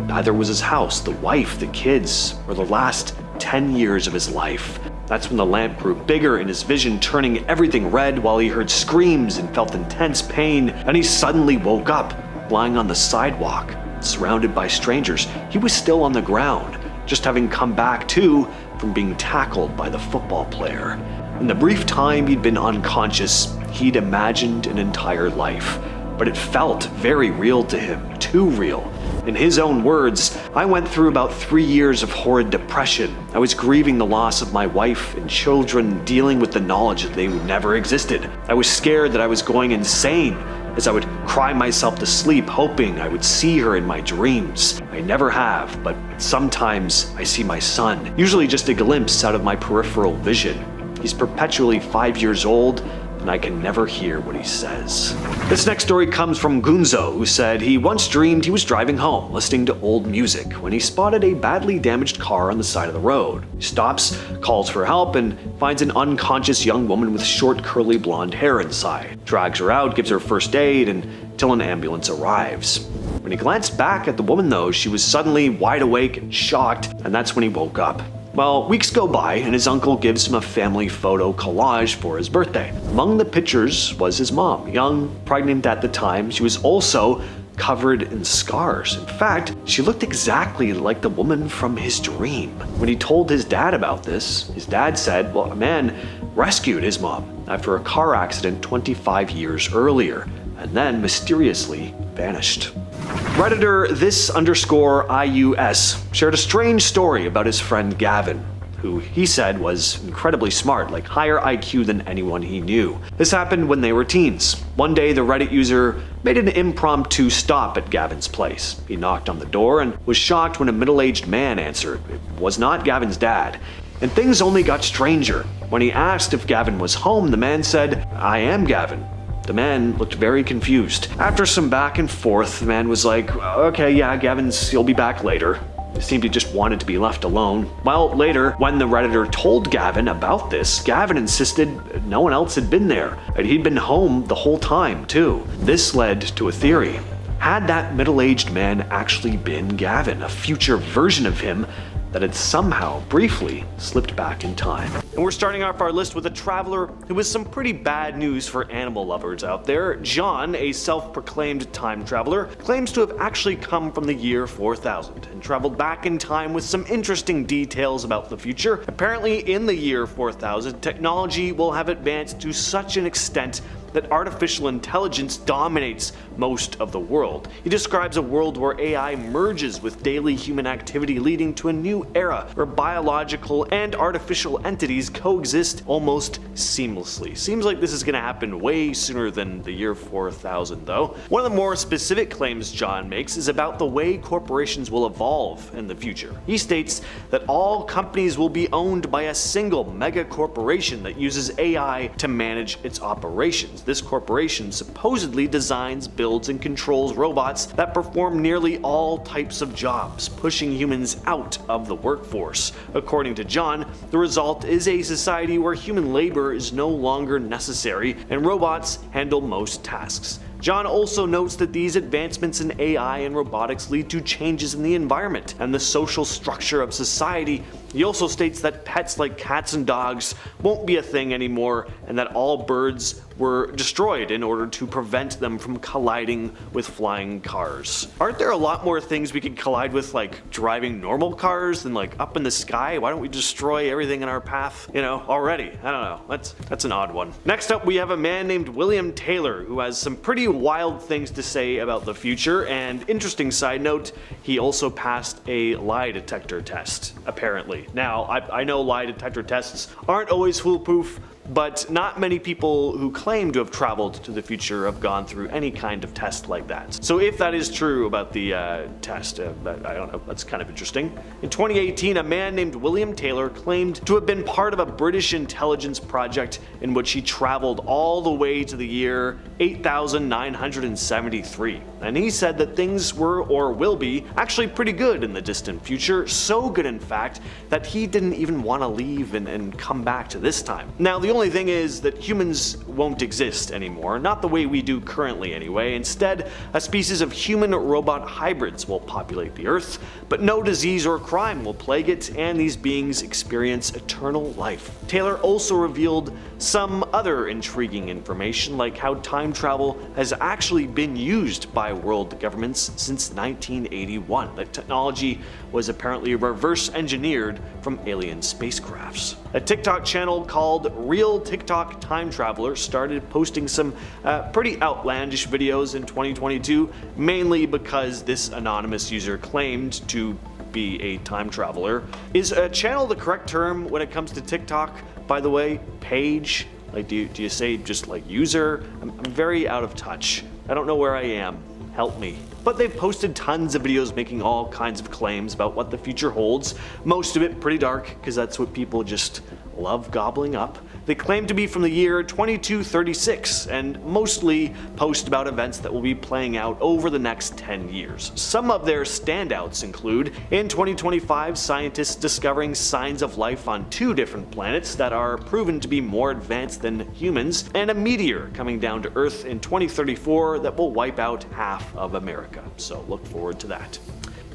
Neither was his house, the wife, the kids, or the last 10 years of his life. That's when the lamp grew bigger in his vision, turning everything red while he heard screams and felt intense pain. And he suddenly woke up, lying on the sidewalk, surrounded by strangers. He was still on the ground, just having come back too from being tackled by the football player. In the brief time he'd been unconscious, he'd imagined an entire life. But it felt very real to him, too real. In his own words, "I went through about 3 years of horrid depression. I was grieving the loss of my wife and children, dealing with the knowledge that they never existed. I was scared that I was going insane, as I would cry myself to sleep, hoping I would see her in my dreams. I never have, but sometimes I see my son, usually just a glimpse out of my peripheral vision. He's perpetually 5 years old, and I can never hear what he says. This next story comes from Gunzo, who said he once dreamed he was driving home, listening to old music, when he spotted a badly damaged car on the side of the road. He stops, calls for help, and finds an unconscious young woman with short curly blonde hair inside. Drags her out, gives her first aid, until an ambulance arrives. When he glanced back at the woman though, she was suddenly wide awake and shocked, and that's when he woke up. Well, weeks go by and his uncle gives him a family photo collage for his birthday. Among the pictures was his mom, young, pregnant at the time. She was also covered in scars. In fact, she looked exactly like the woman from his dream. When he told his dad about this, his dad said, well, a man rescued his mom after a car accident 25 years earlier, and then mysteriously vanished. Redditor this_IUS shared a strange story about his friend Gavin, who he said was incredibly smart, like higher IQ than anyone he knew. This happened when they were teens. One day, the Reddit user made an impromptu stop at Gavin's place. He knocked on the door and was shocked when a middle-aged man answered. It was not Gavin's dad. And things only got stranger. When he asked if Gavin was home, the man said, "I am Gavin." The man looked very confused. After some back and forth, the man was like, "Okay, yeah, he'll be back later." He seemed he just wanted to be left alone. Well, later, when the Redditor told Gavin about this, Gavin insisted no one else had been there, and he'd been home the whole time, too. This led to a theory. Had that middle-aged man actually been Gavin, a future version of him that had somehow, briefly, slipped back in time? And we're starting off our list with a traveler who has some pretty bad news for animal lovers out there. John, a self-proclaimed time traveler, claims to have actually come from the year 4000 and traveled back in time with some interesting details about the future. Apparently, in the year 4000, technology will have advanced to such an extent that artificial intelligence dominates most of the world. He describes a world where AI merges with daily human activity, leading to a new era where biological and artificial entities coexist almost seamlessly. Seems like this is going to happen way sooner than the year 4000 though. One of the more specific claims John makes is about the way corporations will evolve in the future. He states that all companies will be owned by a single mega corporation that uses AI to manage its operations. This corporation supposedly designs, builds, and controls robots that perform nearly all types of jobs, pushing humans out of the workforce. According to John, the result is a society where human labor is no longer necessary and robots handle most tasks. John also notes that these advancements in AI and robotics lead to changes in the environment and the social structure of society. He also states that pets like cats and dogs won't be a thing anymore, and that all birds were destroyed in order to prevent them from colliding with flying cars. Aren't there a lot more things we could collide with, like driving normal cars, than like up in the sky? Why don't we destroy everything in our path, already? I don't know. That's an odd one. Next up, we have a man named William Taylor, who has some pretty wild things to say about the future, and interesting side note, he also passed a lie detector test, apparently. Now, I know lie detector tests aren't always foolproof, but not many people who claim to have traveled to the future have gone through any kind of test like that. So if that is true about the test, I don't know, that's kind of interesting. In 2018, a man named William Taylor claimed to have been part of a British intelligence project in which he traveled all the way to the year 8973. And he said that things were, or will be, actually pretty good in the distant future, so good in fact that he didn't even want to leave and come back to this time. Now, the only thing is that humans won't exist anymore, not the way we do currently anyway. Instead, a species of human-robot hybrids will populate the Earth, but no disease or crime will plague it, and these beings experience eternal life. Taylor also revealed some other intriguing information, like how time travel has actually been used by world governments since 1981. The technology was apparently reverse engineered from alien spacecrafts. A TikTok channel called Real TikTok Time Traveler started posting some pretty outlandish videos in 2022, mainly because this anonymous user claimed to be a time traveler. Is a channel the correct term when it comes to TikTok, by the way? Page? Like, do you say just like user? I'm very out of touch. I don't know where I am. Help me. But they've posted tons of videos making all kinds of claims about what the future holds. Most of it pretty dark, because that's what people just love gobbling up. They claim to be from the year 2236 and mostly post about events that will be playing out over the next 10 years. Some of their standouts include, in 2025, scientists discovering signs of life on 2 different planets that are proven to be more advanced than humans, and a meteor coming down to Earth in 2034 that will wipe out half of America. So look forward to that.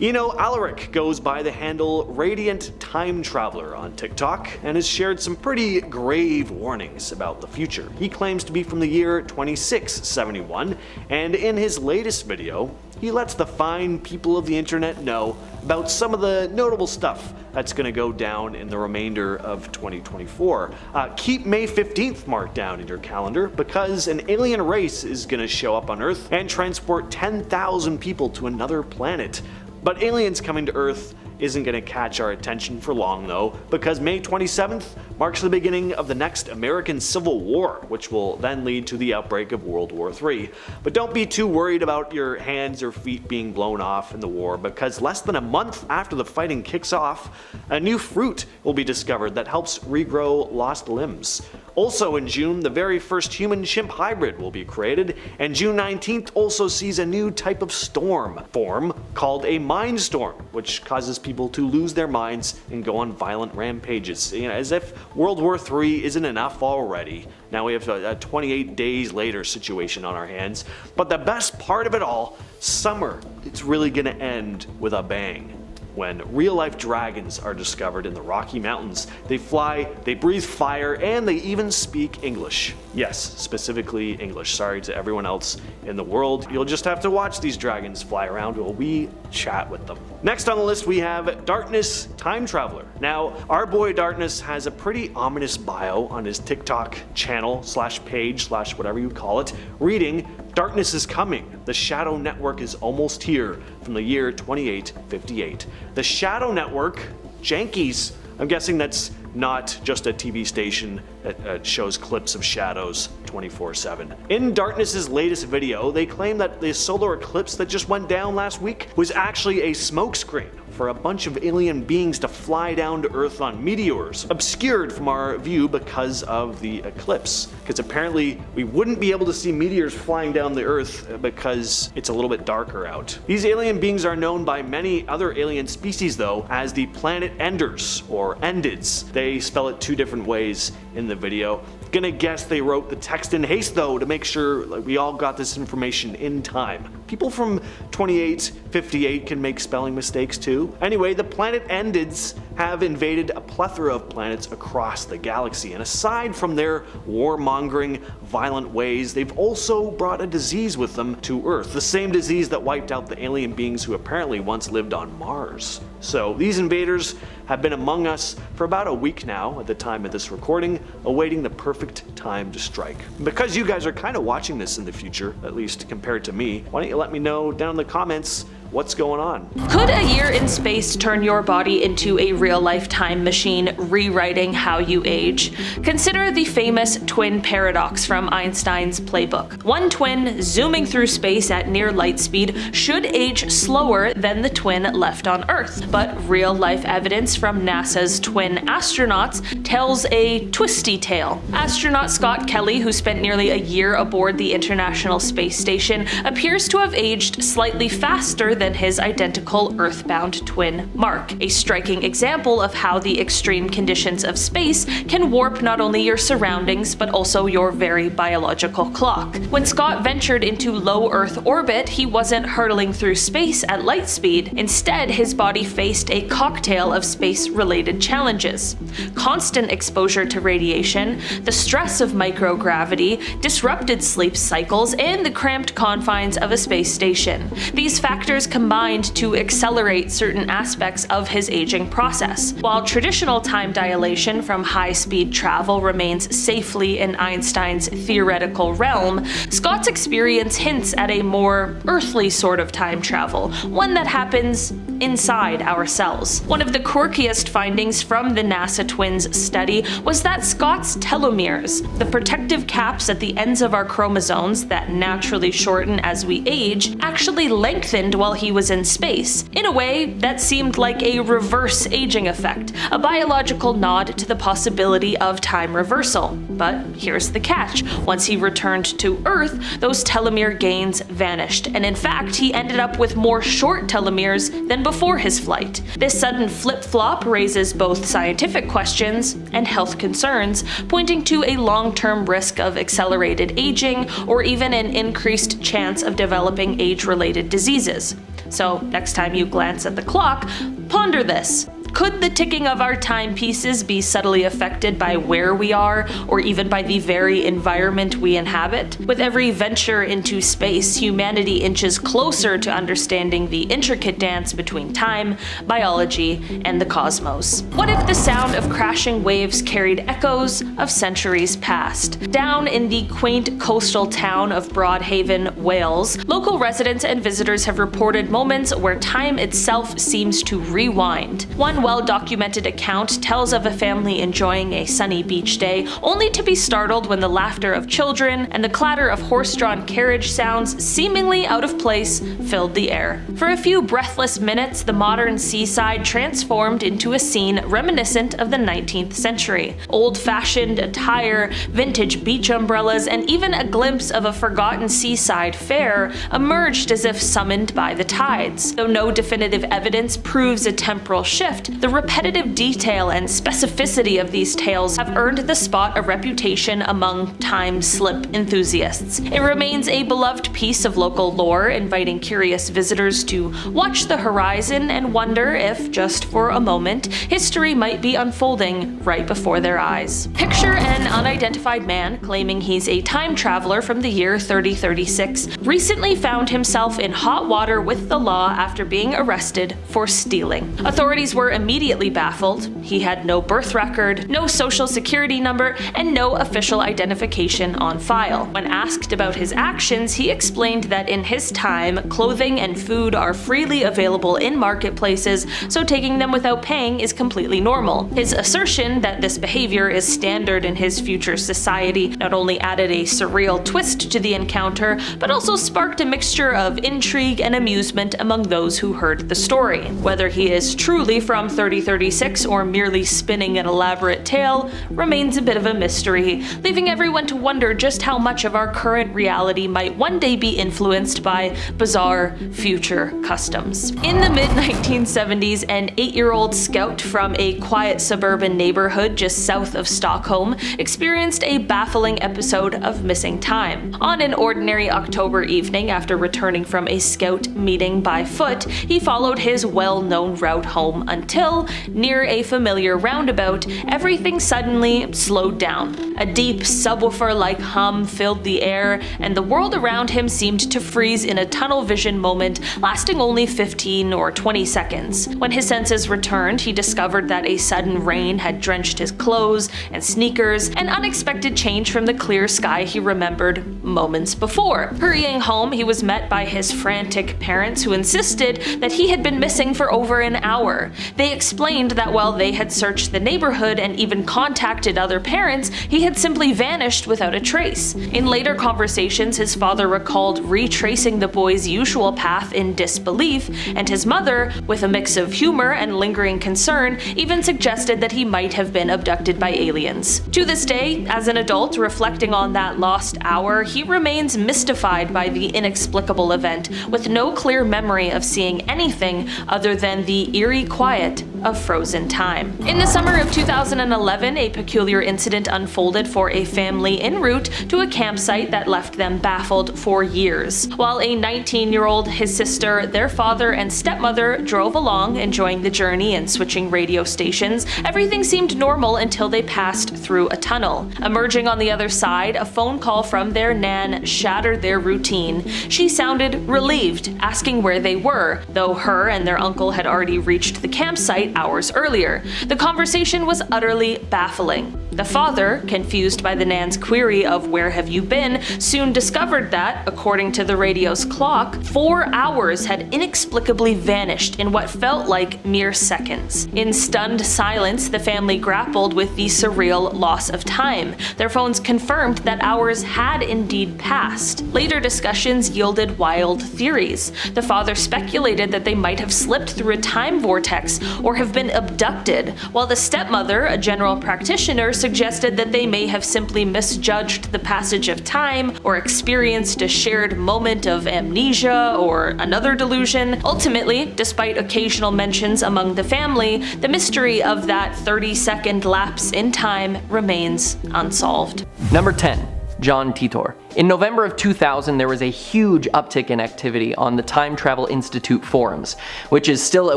Alaric goes by the handle Radiant Time Traveler on TikTok and has shared some pretty grave warnings about the future. He claims to be from the year 2671, and in his latest video, he lets the fine people of the internet know about some of the notable stuff that's going to go down in the remainder of 2024. Keep May 15th marked down in your calendar because an alien race is going to show up on Earth and transport 10,000 people to another planet. But aliens coming to Earth isn't going to catch our attention for long though, because May 27th marks the beginning of the next American Civil War, which will then lead to the outbreak of World War III. But don't be too worried about your hands or feet being blown off in the war, because less than a month after the fighting kicks off, a new fruit will be discovered that helps regrow lost limbs. Also in June, the very first human-chimp hybrid will be created, and June 19th also sees a new type of storm form called a mind storm, which causes people to lose their minds and go on violent rampages. As if World War III isn't enough already. Now we have a 28 days later situation on our hands. But the best part of it all, summer, it's really gonna end with a bang. When real-life dragons are discovered in the Rocky Mountains. They fly, they breathe fire, and they even speak English. Yes, specifically English. Sorry to everyone else in the world. You'll just have to watch these dragons fly around while we chat with them. Next on the list we have Darkness Time Traveler. Now, our boy Darkness has a pretty ominous bio on his TikTok channel / page / whatever you call it, reading, "Darkness is coming. The Shadow Network is almost here," from the year 2858. The Shadow Network? Jankies. I'm guessing that's not just a TV station that shows clips of shadows 24/7. In Darkness's latest video, they claim that the solar eclipse that just went down last week was actually a smokescreen for a bunch of alien beings to fly down to Earth on meteors, obscured from our view because of the eclipse. Because apparently we wouldn't be able to see meteors flying down the Earth because it's a little bit darker out. These alien beings are known by many other alien species though as the Planet Enders, or Endids. They spell it 2 different ways in the video. Gonna guess they wrote the text in haste though to make sure we all got this information in time. People from 2858 can make spelling mistakes too. Anyway, the Planet Endids have invaded a plethora of planets across the galaxy, and aside from their warmongering, violent ways, they've also brought a disease with them to Earth, the same disease that wiped out the alien beings who apparently once lived on Mars. So these invaders have been among us for about a week now at the time of this recording, awaiting the perfect time to strike. Because you guys are kind of watching this in the future, at least compared to me, why don't you let me know down in the comments what's going on. Could a year in space turn your body into a real-life time machine, rewriting how you age? Consider the famous twin paradox from Einstein's playbook. One twin zooming through space at near light speed should age slower than the twin left on Earth. But real-life evidence from NASA's twin astronauts tells a twisty tale. Astronaut Scott Kelly, who spent nearly a year aboard the International Space Station, appears to have aged slightly faster than his identical Earthbound twin Mark, a striking example of how the extreme conditions of space can warp not only your surroundings but also your very biological clock. When Scott ventured into low Earth orbit, he wasn't hurtling through space at light speed. Instead, his body faced a cocktail of space-related challenges. Constant exposure to radiation, the stress of microgravity, disrupted sleep cycles, and the cramped confines of a space station. These factors combined to accelerate certain aspects of his aging process. While traditional time dilation from high-speed travel remains safely in Einstein's theoretical realm, Scott's experience hints at a more earthly sort of time travel, one that happens inside our cells. One of the quirkiest findings from the NASA twins study was that Scott's telomeres, the protective caps at the ends of our chromosomes that naturally shorten as we age, actually lengthened while he was in space. In a way, that seemed like a reverse aging effect, a biological nod to the possibility of time reversal. But here's the catch. Once he returned to Earth, those telomere gains vanished, and in fact, he ended up with more short telomeres than before his flight. This sudden flip-flop raises both scientific questions and health concerns, pointing to a long-term risk of accelerated aging or even an increased chance of developing age-related diseases. So, next time you glance at the clock, ponder this. Could the ticking of our timepieces be subtly affected by where we are, or even by the very environment we inhabit? With every venture into space, humanity inches closer to understanding the intricate dance between time, biology, and the cosmos. What if the sound of crashing waves carried echoes of centuries past? Down in the quaint coastal town of Broadhaven, Wales, local residents and visitors have reported moments where time itself seems to rewind. One well-documented account tells of a family enjoying a sunny beach day, only to be startled when the laughter of children and the clatter of horse-drawn carriage sounds seemingly out of place filled the air. For a few breathless minutes, the modern seaside transformed into a scene reminiscent of the 19th century. Old-fashioned attire, vintage beach umbrellas, and even a glimpse of a forgotten seaside fair emerged as if summoned by the tides. Though no definitive evidence proves a temporal shift, the repetitive detail and specificity of these tales have earned the spot a reputation among time slip enthusiasts. It remains a beloved piece of local lore, inviting curious visitors to watch the horizon and wonder if, just for a moment, history might be unfolding right before their eyes. Picture an unidentified man claiming he's a time traveler from the year 3036 recently found himself in hot water with the law after being arrested for stealing. Authorities were immediately baffled. He had no birth record, no social security number, and no official identification on file. When asked about his actions, he explained that in his time, clothing and food are freely available in marketplaces, so taking them without paying is completely normal. His assertion that this behavior is standard in his future society not only added a surreal twist to the encounter, but also sparked a mixture of intrigue and amusement among those who heard the story. Whether he is truly from 3036 or merely spinning an elaborate tale remains a bit of a mystery, leaving everyone to wonder just how much of our current reality might one day be influenced by bizarre future customs. In the mid-1970s, an 8-year-old scout from a quiet suburban neighborhood just south of Stockholm experienced a baffling episode of missing time. On an ordinary October evening, after returning from a scout meeting by foot, he followed his well-known route home until, near a familiar roundabout, everything suddenly slowed down. A deep subwoofer-like hum filled the air, and the world around him seemed to freeze in a tunnel vision moment lasting only 15 or 20 seconds. When his senses returned, he discovered that a sudden rain had drenched his clothes and sneakers, an unexpected change from the clear sky he remembered moments before. Hurrying home, he was met by his frantic parents, who insisted that he had been missing for over an hour. They explained that while they had searched the neighborhood and even contacted other parents, he had simply vanished without a trace. In later conversations, his father recalled retracing the boy's usual path in disbelief, and his mother, with a mix of humor and lingering concern, even suggested that he might have been abducted by aliens. To this day, as an adult reflecting on that lost hour, he remains mystified by the inexplicable event, with no clear memory of seeing anything other than the eerie quiet of frozen time. In the summer of 2011, a peculiar incident unfolded for a family en route to a campsite that left them baffled for years. While a 19-year-old, his sister, their father, and stepmother drove along, enjoying the journey and switching radio stations, everything seemed normal until they passed through a tunnel. Emerging on the other side, a phone call from their nan shattered their routine. She sounded relieved, asking where they were, though her and their uncle had already reached the campsite hours earlier. The conversation was utterly baffling. The father, confused by the Nan's query of "where have you been?" soon discovered that, according to the radio's clock, 4 hours had inexplicably vanished in what felt like mere seconds. In stunned silence, the family grappled with the surreal loss of time. Their phones confirmed that hours had indeed passed. Later discussions yielded wild theories. The father speculated that they might have slipped through a time vortex or have been abducted, while the stepmother, a general practitioner, suggested that they may have simply misjudged the passage of time or experienced a shared moment of amnesia or another delusion. Ultimately, despite occasional mentions among the family, the mystery of that 30-second lapse in time remains unsolved. Number 10. John Titor. In November of 2000, there was a huge uptick in activity on the Time Travel Institute forums, which is still a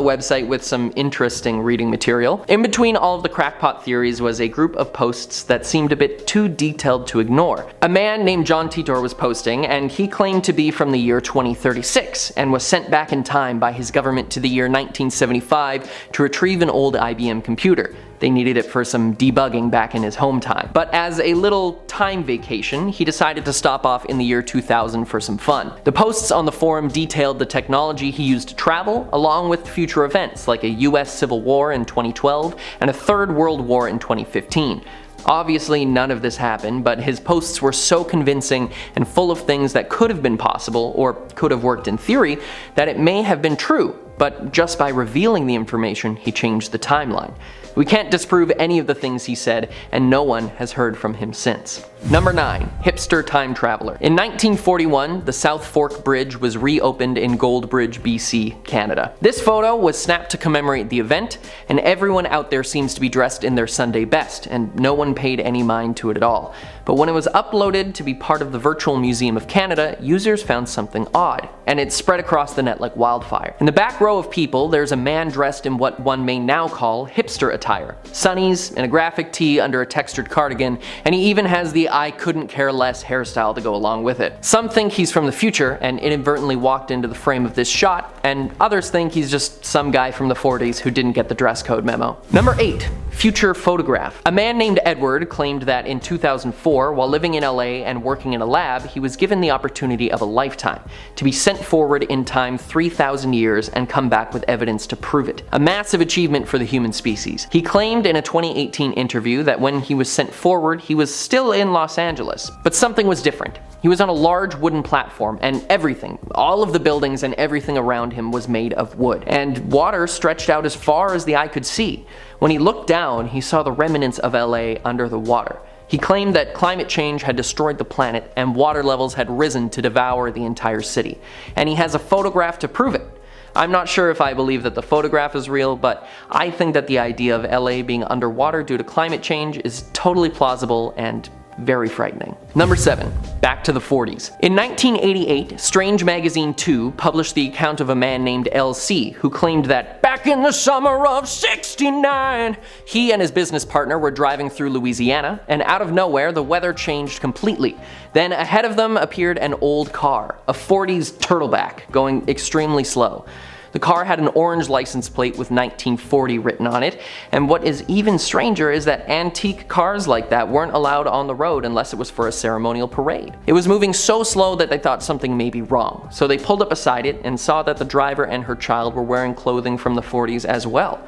website with some interesting reading material. In between all of the crackpot theories was a group of posts that seemed a bit too detailed to ignore. A man named John Titor was posting, and he claimed to be from the year 2036 and was sent back in time by his government to the year 1975 to retrieve an old IBM computer. They needed it for some debugging back in his home time. But as a little time vacation, he decided to stop off in the year 2000 for some fun. The posts on the forum detailed the technology he used to travel, along with future events like a US Civil War in 2012 and a Third World War in 2015. Obviously, none of this happened, but his posts were so convincing and full of things that could have been possible, or could have worked in theory, that it may have been true, but just by revealing the information, he changed the timeline. We can't disprove any of the things he said, and no one has heard from him since. Number 9. Hipster Time Traveler. In 1941, the South Fork Bridge was reopened in Goldbridge, BC, Canada. This photo was snapped to commemorate the event, and everyone out there seems to be dressed in their Sunday best, and no one paid any mind to it at all. But when it was uploaded to be part of the Virtual Museum of Canada, users found something odd, and it spread across the net like wildfire. In the back row of people, there's a man dressed in what one may now call hipster attire. Sunnies and a graphic tee under a textured cardigan, and he even has the "I couldn't care less" hairstyle to go along with it. Some think he's from the future and inadvertently walked into the frame of this shot, and others think he's just some guy from the 40s who didn't get the dress code memo. Number 8. Future photograph. A man named Edward claimed that in 2004, while living in LA and working in a lab, he was given the opportunity of a lifetime to be sent forward in time 3,000 years and come back with evidence to prove it. A massive achievement for the human species. He claimed in a 2018 interview that when he was sent forward, he was still in Los Angeles, but something was different. He was on a large wooden platform, and everything, all of the buildings and everything around him was made of wood, and water stretched out as far as the eye could see. When he looked down, he saw the remnants of LA under the water. He claimed that climate change had destroyed the planet and water levels had risen to devour the entire city. And he has a photograph to prove it. I'm not sure if I believe that the photograph is real, but I think that the idea of LA being underwater due to climate change is totally plausible and very frightening. Number 7. Back to the 40s. In 1988, Strange Magazine 2 published the account of a man named LC who claimed that back in the summer of '69, he and his business partner were driving through Louisiana, and out of nowhere the weather changed completely. Then ahead of them appeared an old car, a 40s turtleback, going extremely slow. The car had an orange license plate with 1940 written on it, and what is even stranger is that antique cars like that weren't allowed on the road unless it was for a ceremonial parade. It was moving so slow that they thought something may be wrong, so they pulled up beside it and saw that the driver and her child were wearing clothing from the 40s as well.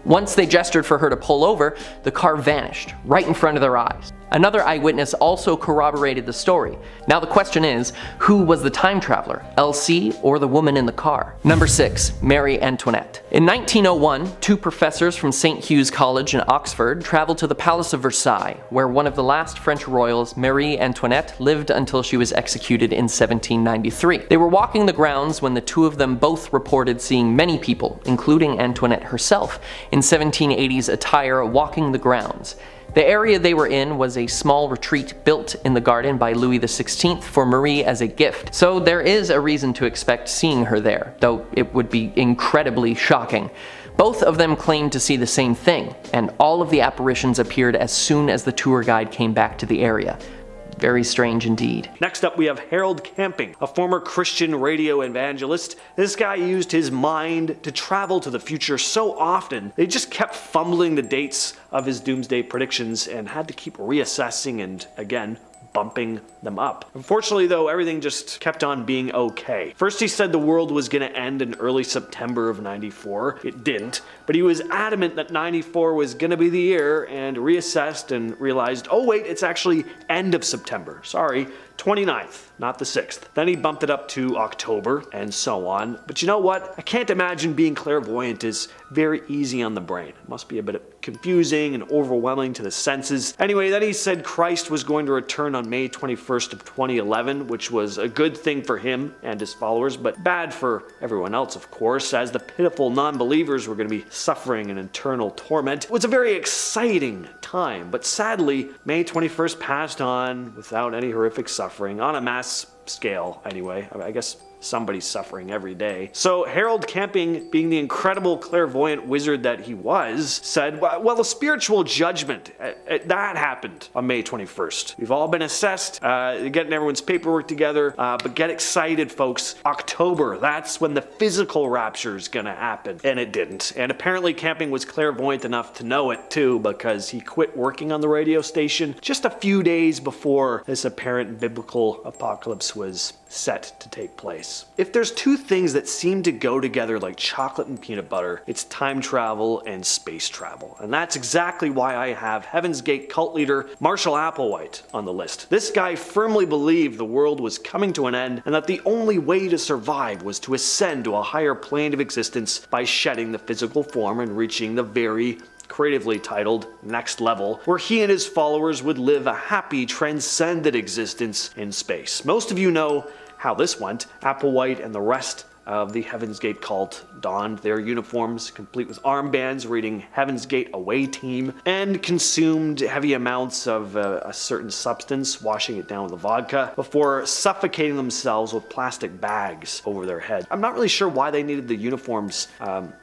Once they gestured for her to pull over, the car vanished, right in front of their eyes. Another eyewitness also corroborated the story. Now the question is, who was the time traveler, LC or the woman in the car? Number 6. Marie Antoinette. In 1901, 2 professors from St. Hugh's College in Oxford traveled to the Palace of Versailles, where one of the last French royals, Marie Antoinette, lived until she was executed in 1793. They were walking the grounds when the two of them both reported seeing many people, including Antoinette herself, in 1780s attire walking the grounds. The area they were in was a small retreat built in the garden by Louis XVI for Marie as a gift, so there is a reason to expect seeing her there, though it would be incredibly shocking. Both of them claimed to see the same thing, and all of the apparitions appeared as soon as the tour guide came back to the area. Very strange indeed. Next up, we have Harold Camping, a former Christian radio evangelist. This guy used his mind to travel to the future so often, they just kept fumbling the dates of his doomsday predictions and had to keep reassessing and, again, bumping them up. Unfortunately though, everything just kept on being okay. First he said the world was gonna end in early September of 94. It didn't, but he was adamant that 94 was gonna be the year and reassessed and realized, oh wait, it's actually end of September. Sorry, 29th, not the 6th. Then he bumped it up to October and so on. But you know what? I can't imagine being clairvoyant is very easy on the brain. It must be a bit confusing and overwhelming to the senses. Anyway, then he said Christ was going to return on May 21st of 2011, which was a good thing for him and his followers, but bad for everyone else, of course, as the pitiful non-believers were going to be suffering in eternal torment. It was a very exciting time, but sadly, May 21st passed on without any horrific suffering, on a mass scale anyway. I guess somebody's suffering every day. So Harold Camping, being the incredible clairvoyant wizard that he was, said, well, the spiritual judgment, that happened on May 21st. We've all been assessed, getting everyone's paperwork together, but get excited, folks. October, that's when the physical rapture is gonna happen. And it didn't. And apparently Camping was clairvoyant enough to know it too, because he quit working on the radio station just a few days before this apparent biblical apocalypse was set to take place. If there's two things that seem to go together like chocolate and peanut butter, it's time travel and space travel. And that's exactly why I have Heaven's Gate cult leader Marshall Applewhite on the list. This guy firmly believed the world was coming to an end and that the only way to survive was to ascend to a higher plane of existence by shedding the physical form and reaching the very creatively titled Next Level, where he and his followers would live a happy, transcendent existence in space. Most of you know how this went. Applewhite and the rest of the Heaven's Gate cult donned their uniforms, complete with armbands reading Heaven's Gate Away Team, and consumed heavy amounts of a certain substance, washing it down with a vodka, before suffocating themselves with plastic bags over their head. I'm not really sure why they needed the uniforms,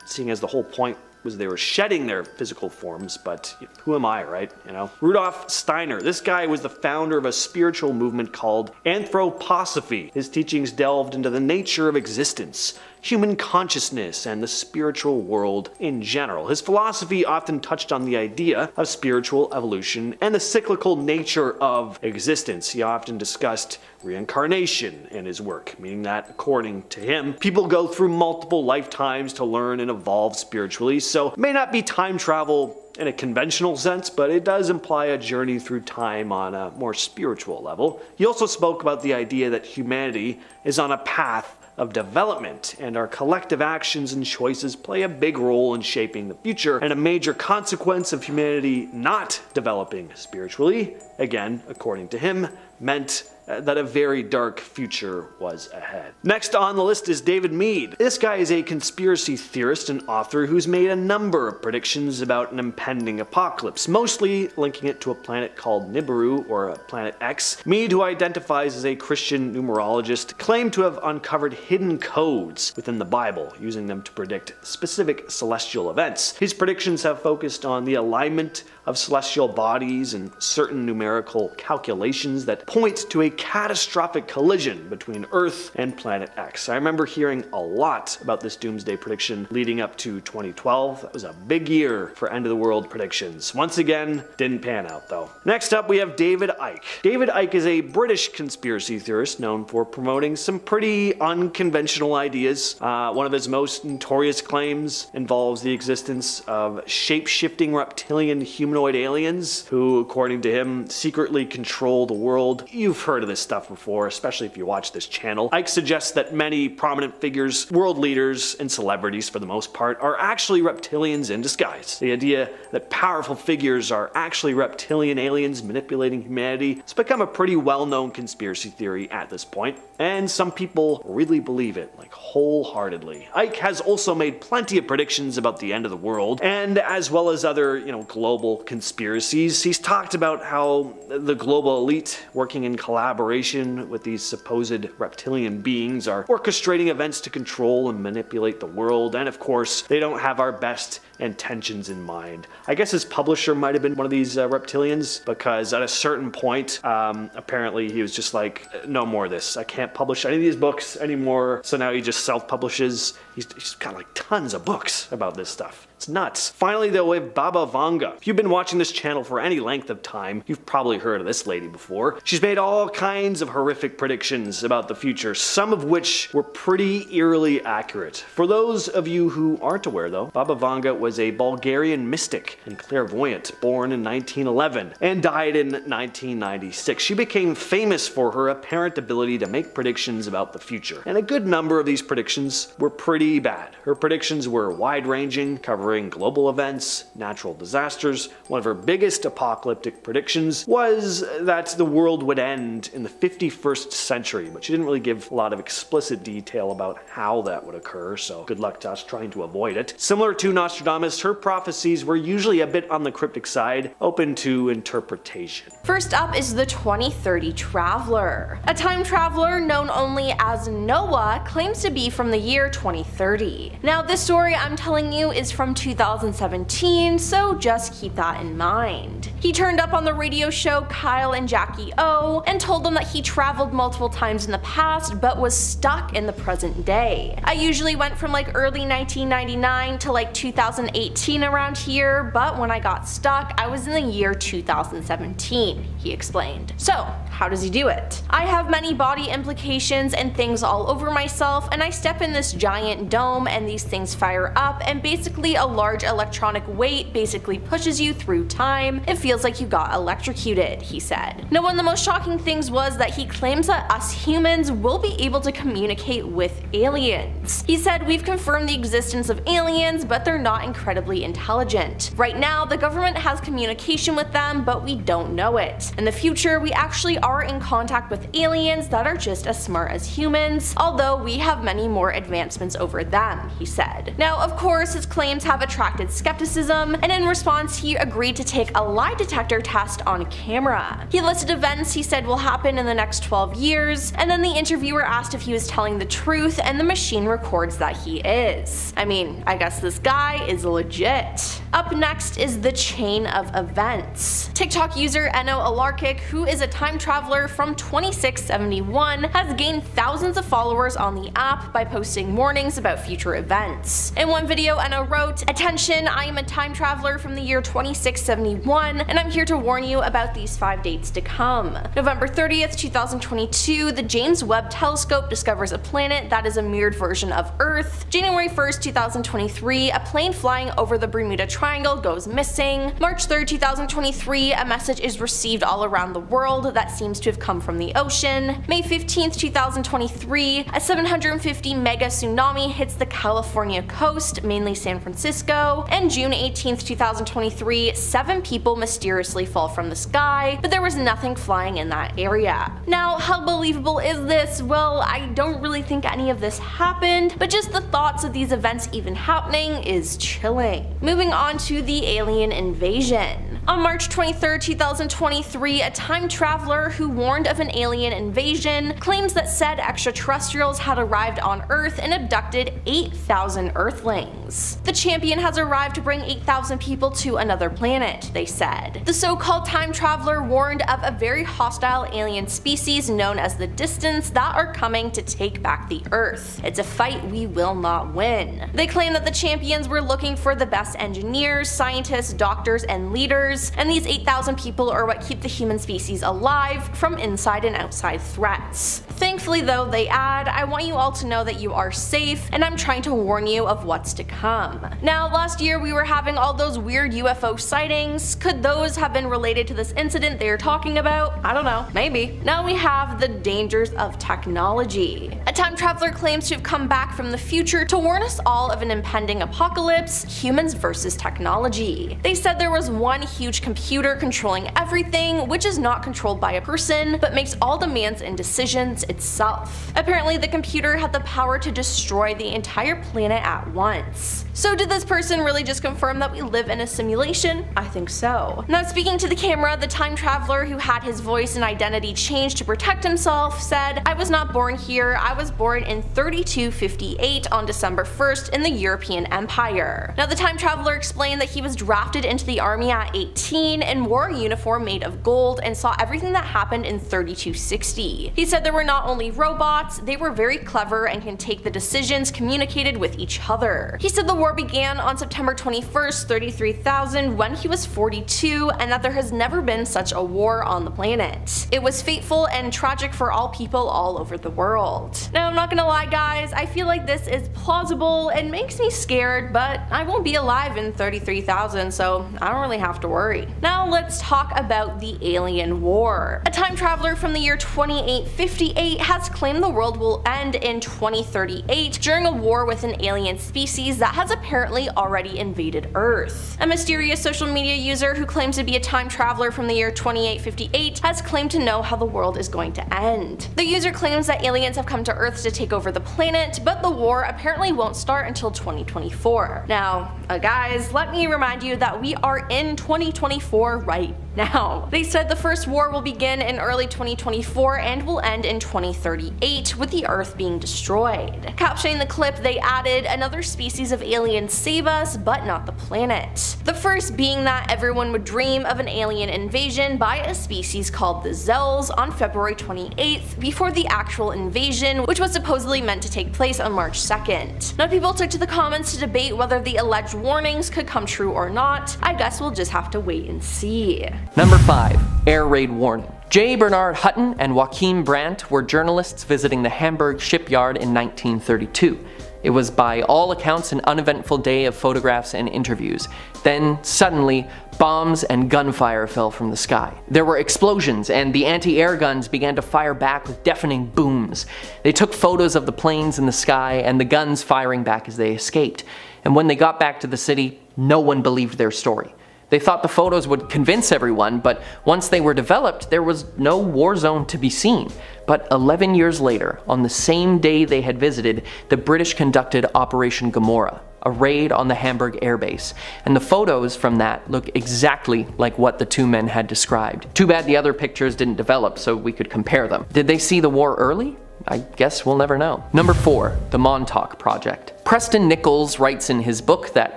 seeing as the whole point was they were shedding their physical forms, but who am I, right? You know? Rudolf Steiner, this guy was the founder of a spiritual movement called anthroposophy. His teachings delved into the nature of existence, human consciousness, and the spiritual world in general. His philosophy often touched on the idea of spiritual evolution and the cyclical nature of existence. He often discussed reincarnation in his work, meaning that, according to him, people go through multiple lifetimes to learn and evolve spiritually, so it may not be time travel in a conventional sense, but it does imply a journey through time on a more spiritual level. He also spoke about the idea that humanity is on a path of development, and our collective actions and choices play a big role in shaping the future, and a major consequence of humanity not developing spiritually, again, according to him, meant that a very dark future was ahead. Next on the list is David Mead. This guy is a conspiracy theorist and author who's made a number of predictions about an impending apocalypse, mostly linking it to a planet called Nibiru, or a Planet X. Mead, who identifies as a Christian numerologist, claimed to have uncovered hidden codes within the Bible, using them to predict specific celestial events. His predictions have focused on the alignment of celestial bodies and certain numerical calculations that point to a catastrophic collision between Earth and Planet X. I remember hearing a lot about this doomsday prediction leading up to 2012. That was a big year for end of the world predictions. Once again, didn't pan out though. Next up, we have David Icke. David Icke is a British conspiracy theorist known for promoting some pretty unconventional ideas. One of his most notorious claims involves the existence of shape-shifting reptilian humanoid aliens who, according to him, secretly control the world. You've heard of this stuff before, especially if you watch this channel. Icke suggests that many prominent figures, world leaders, and celebrities for the most part, are actually reptilians in disguise. The idea that powerful figures are actually reptilian aliens manipulating humanity has become a pretty well-known conspiracy theory at this point, and some people really believe it, like wholeheartedly. Icke has also made plenty of predictions about the end of the world, and as well as other, global conspiracies. He's talked about how the global elite, working in collaboration with these supposed reptilian beings, are orchestrating events to control and manipulate the world, and of course, they don't have our best and tensions in mind. I guess his publisher might have been one of these reptilians, because at a certain point, apparently he was just like, no more of this. I can't publish any of these books anymore. So now he just self-publishes. He's got like tons of books about this stuff. It's nuts. Finally though, we have Baba Vanga. If you've been watching this channel for any length of time, you've probably heard of this lady before. She's made all kinds of horrific predictions about the future, some of which were pretty eerily accurate. For those of you who aren't aware though, Baba Vanga was a Bulgarian mystic and clairvoyant born in 1911 and died in 1996. She became famous for her apparent ability to make predictions about the future, and a good number of these predictions were pretty bad. Her predictions were wide-ranging, covering global events, natural disasters. One of her biggest apocalyptic predictions was that the world would end in the 51st century, but she didn't really give a lot of explicit detail about how that would occur, so good luck to us trying to avoid it. Similar to Nostradamus, her prophecies were usually a bit on the cryptic side, open to interpretation. First up is the 2030 Traveler. A time traveler known only as Noah claims to be from the year 2030. Now this story I'm telling you is from 2017, so just keep that in mind. He turned up on the radio show Kyle and Jackie O and told them that he traveled multiple times in the past but was stuck in the present day. I usually went from like early 1999 to like 2018 around here, but when I got stuck, I was in the year 2017, he explained. So, how does he do it? I have many body implications and things all over myself, and I step in this giant dome and these things fire up, and basically a large electronic weight basically pushes you through time. It feels like you got electrocuted, he said. Now, one of the most shocking things was that he claims that us humans will be able to communicate with aliens. He said, we've confirmed the existence of aliens, but they're not incredibly intelligent. Right now, the government has communication with them, but we don't know it. In the future, we actually are in contact with aliens that are just as smart as humans, although we have many more advancements over them, he said. Now, of course, his claims have attracted skepticism, and in response, he agreed to take a lie detector test on camera. He listed events he said will happen in the next 12 years, and then the interviewer asked if he was telling the truth, and the machine records that he is. I mean, I guess this guy is legit. Up next is the chain of events. TikTok user Eno Alarkic, who is a time traveler from 2671, has gained thousands of followers on the app by posting warnings about future events. In one video, Eno wrote, "Attention, I am a time traveler from the year 2671, and I'm here to warn you about these 5 dates to come. November 30th, 2022, the James Webb Telescope discovers a planet that is a mirrored version of Earth. January 1st, 2023, a plane flying over the Bermuda Triangle goes missing. March 3rd, 2023, a message is received all around the world that seems to have come from the ocean. May 15th, 2023, a 750 mega tsunami hits the California coast, mainly San Francisco. And June 18th, 2023, 7 people mysteriously fall from the sky, but there was nothing flying in that area." Now, how believable is this? Well, I don't really think any of this happened, but just the thoughts of these events even happening is chilling. Moving on to the alien invasion. On March 23, 2023, a time traveler who warned of an alien invasion claims that said extraterrestrials had arrived on Earth and abducted 8,000 Earthlings. The champion has arrived to bring 8,000 people to another planet, they said. The so-called time traveler warned of a very hostile alien species known as the Distance that are coming to take back the Earth. It's a fight we will not win. They claim that the champions were looking for the best engineers, scientists, doctors, and leaders, and these 8,000 people are what keep the human species alive from inside and outside threats. Thankfully though, they add, "I want you all to know that you are safe, and I'm trying to warn you of what's to come." Now, last year we were having all those weird UFO sightings. Could those have been related to this incident they are talking about? I don't know, maybe. Now we have the dangers of technology. A time traveler claims to have come back from the future to warn us all of an impending apocalypse, humans versus technology. They said there was one huge computer controlling everything, which is not controlled by a person, but makes all demands and decisions itself. Apparently, the computer had the power to destroy the entire planet at once. So did this person really just confirm that we live in a simulation? I think so. Now, speaking to the camera, the time traveler, who had his voice and identity changed to protect himself, said, "I was not born here, I was born in 3258 on December 1st in the European Empire." Now, the time traveler explained that he was drafted into the army at 18 and wore a uniform made of gold and saw everything that happened in 3260. He said there were not only robots, they were very clever and can take the decisions communicated with each other. He said the war began on September 21st, 33,000 when he was 42, and that there has never been such a war on the planet. It was fateful and tragic for all people all over the world. Now, I'm not gonna lie guys, I feel like this is plausible and makes me scared, but I won't be alive in 33,000, so I don't really have to worry. Now let's talk about the alien war. A time traveler from the year 2858 has claimed the world will end in 2038 during a war with an alien species that has apparently already invaded Earth. A mysterious social media user who claims to be a time traveler from the year 2858 has claimed to know how the world is going to end. The user claims that aliens have come to Earth to take over the planet, but the war apparently won't start until 2024. Now, guys, let me remind you that we are in 2024 right now. They said the first war will begin in early 2024 and will end in 2038, with the Earth being destroyed. Captioning the clip, they added, "Another species of aliens save us, but not the planet." The first being that everyone would dream of an alien invasion by a species called the Zels on February 28th, before the actual invasion, which was supposedly meant to take place on March 2nd. Now, people took to the comments to debate whether the alleged warnings could come true or not. I guess we'll just have to wait and see. Number 5. Air raid warning. J. Bernard Hutton and Joachim Brandt were journalists visiting the Hamburg shipyard in 1932. It was by all accounts an uneventful day of photographs and interviews. Then, suddenly, bombs and gunfire fell from the sky. There were explosions, and the anti-air guns began to fire back with deafening booms. They took photos of the planes in the sky and the guns firing back as they escaped. And when they got back to the city, no one believed their story. They thought the photos would convince everyone, but once they were developed, there was no war zone to be seen. But 11 years later, on the same day they had visited, the British conducted Operation Gomorrah, a raid on the Hamburg airbase, and the photos from that look exactly like what the two men had described. Too bad the other pictures didn't develop so we could compare them. Did they see the war early? I guess we'll never know. Number 4. The Montauk Project. Preston Nichols writes in his book that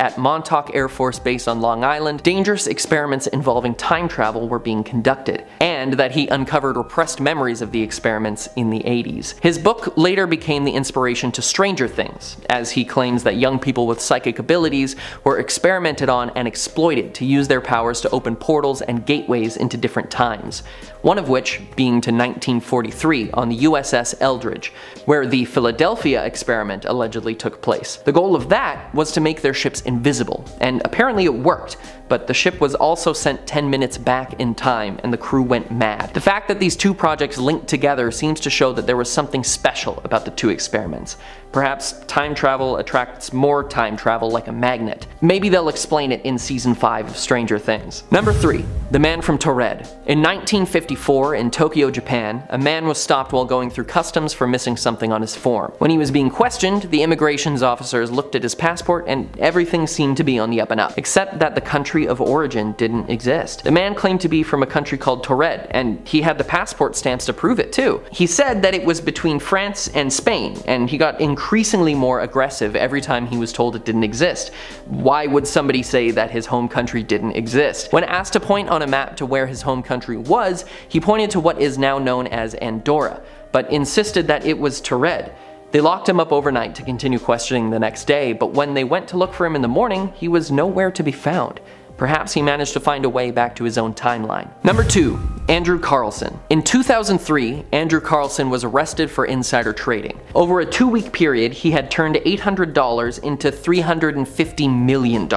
at Montauk Air Force Base on Long Island, dangerous experiments involving time travel were being conducted, and that he uncovered repressed memories of the experiments in the 80s. His book later became the inspiration to Stranger Things, as he claims that young people with psychic abilities were experimented on and exploited to use their powers to open portals and gateways into different times, one of which being to 1943 on the USS Eldridge, where the Philadelphia experiment allegedly took place. The goal of that was to make their ships invisible, and apparently it worked, but the ship was also sent 10 minutes back in time and the crew went mad. The fact that these two projects linked together seems to show that there was something special about the two experiments. Perhaps time travel attracts more time travel like a magnet. Maybe they'll explain it in season 5 of Stranger Things. Number 3. The Man from Taured. In 1954 in Tokyo, Japan, a man was stopped while going through customs for missing something on his form. When he was being questioned, the immigrations officers looked at his passport and everything seemed to be on the up and up, except that the country of origin didn't exist. The man claimed to be from a country called Taured, and he had the passport stamps to prove it too. He said that it was between France and Spain, and he got increasingly more aggressive every time he was told it didn't exist. Why would somebody say that his home country didn't exist? When asked to point on a map to where his home country was, he pointed to what is now known as Andorra, but insisted that it was Taured. They locked him up overnight to continue questioning the next day, but when they went to look for him in the morning, he was nowhere to be found. Perhaps he managed to find a way back to his own timeline. Number 2. Andrew Carlson. In 2003, Andrew Carlson was arrested for insider trading. Over a 2-week period, he had turned $800 into $350 million.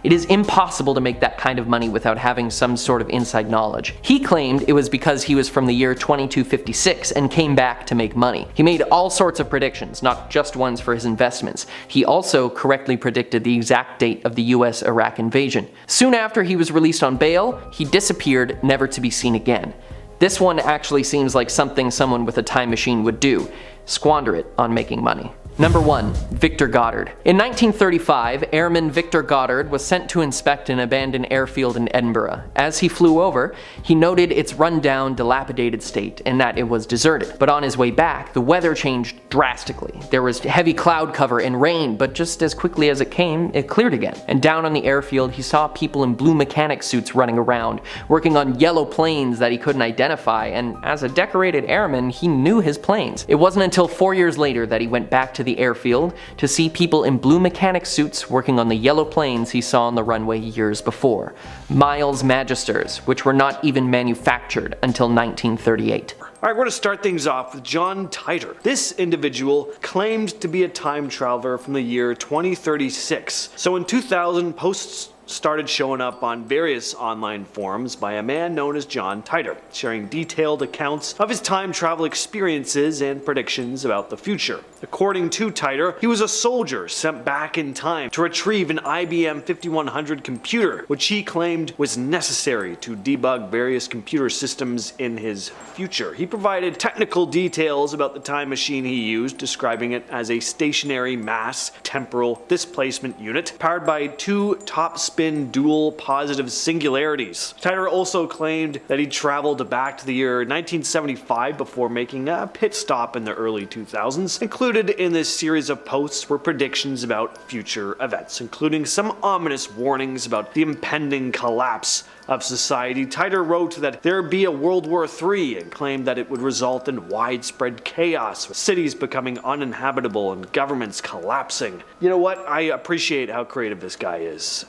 It is impossible to make that kind of money without having some sort of inside knowledge. He claimed it was because he was from the year 2256 and came back to make money. He made all sorts of predictions, not just ones for his investments. He also correctly predicted the exact date of the US-Iraq invasion. Soon after he was released on bail, he disappeared, never to be seen again. This one actually seems like something someone with a time machine would do: squander it on making money. Number 1. Victor Goddard. In 1935, Airman Victor Goddard was sent to inspect an abandoned airfield in Edinburgh. As he flew over, he noted its run-down, dilapidated state and that it was deserted. But on his way back, the weather changed drastically. There was heavy cloud cover and rain, but just as quickly as it came, it cleared again. And down on the airfield, he saw people in blue mechanic suits running around, working on yellow planes that he couldn't identify, and as a decorated airman, he knew his planes. It wasn't until 4 years later that he went back to the airfield to see people in blue mechanic suits working on the yellow planes he saw on the runway years before. Miles Magisters, which were not even manufactured until 1938. Alright, we're going to start things off with John Titor. This individual claimed to be a time traveler from the year 2036. So in 2000, posts started showing up on various online forums by a man known as John Titor, sharing detailed accounts of his time travel experiences and predictions about the future. According to Titor, he was a soldier sent back in time to retrieve an IBM 5100 computer, which he claimed was necessary to debug various computer systems in his future. He provided technical details about the time machine he used, describing it as a stationary mass temporal displacement unit powered by 2 top-spin dual positive singularities. Titor also claimed that he traveled back to the year 1975 before making a pit stop in the early 2000s. Included in this series of posts were predictions about future events, including some ominous warnings about the impending collapse of society. Titor wrote that there would be a World War III and claimed that it would result in widespread chaos, with cities becoming uninhabitable and governments collapsing. You know what? I appreciate how creative this guy is.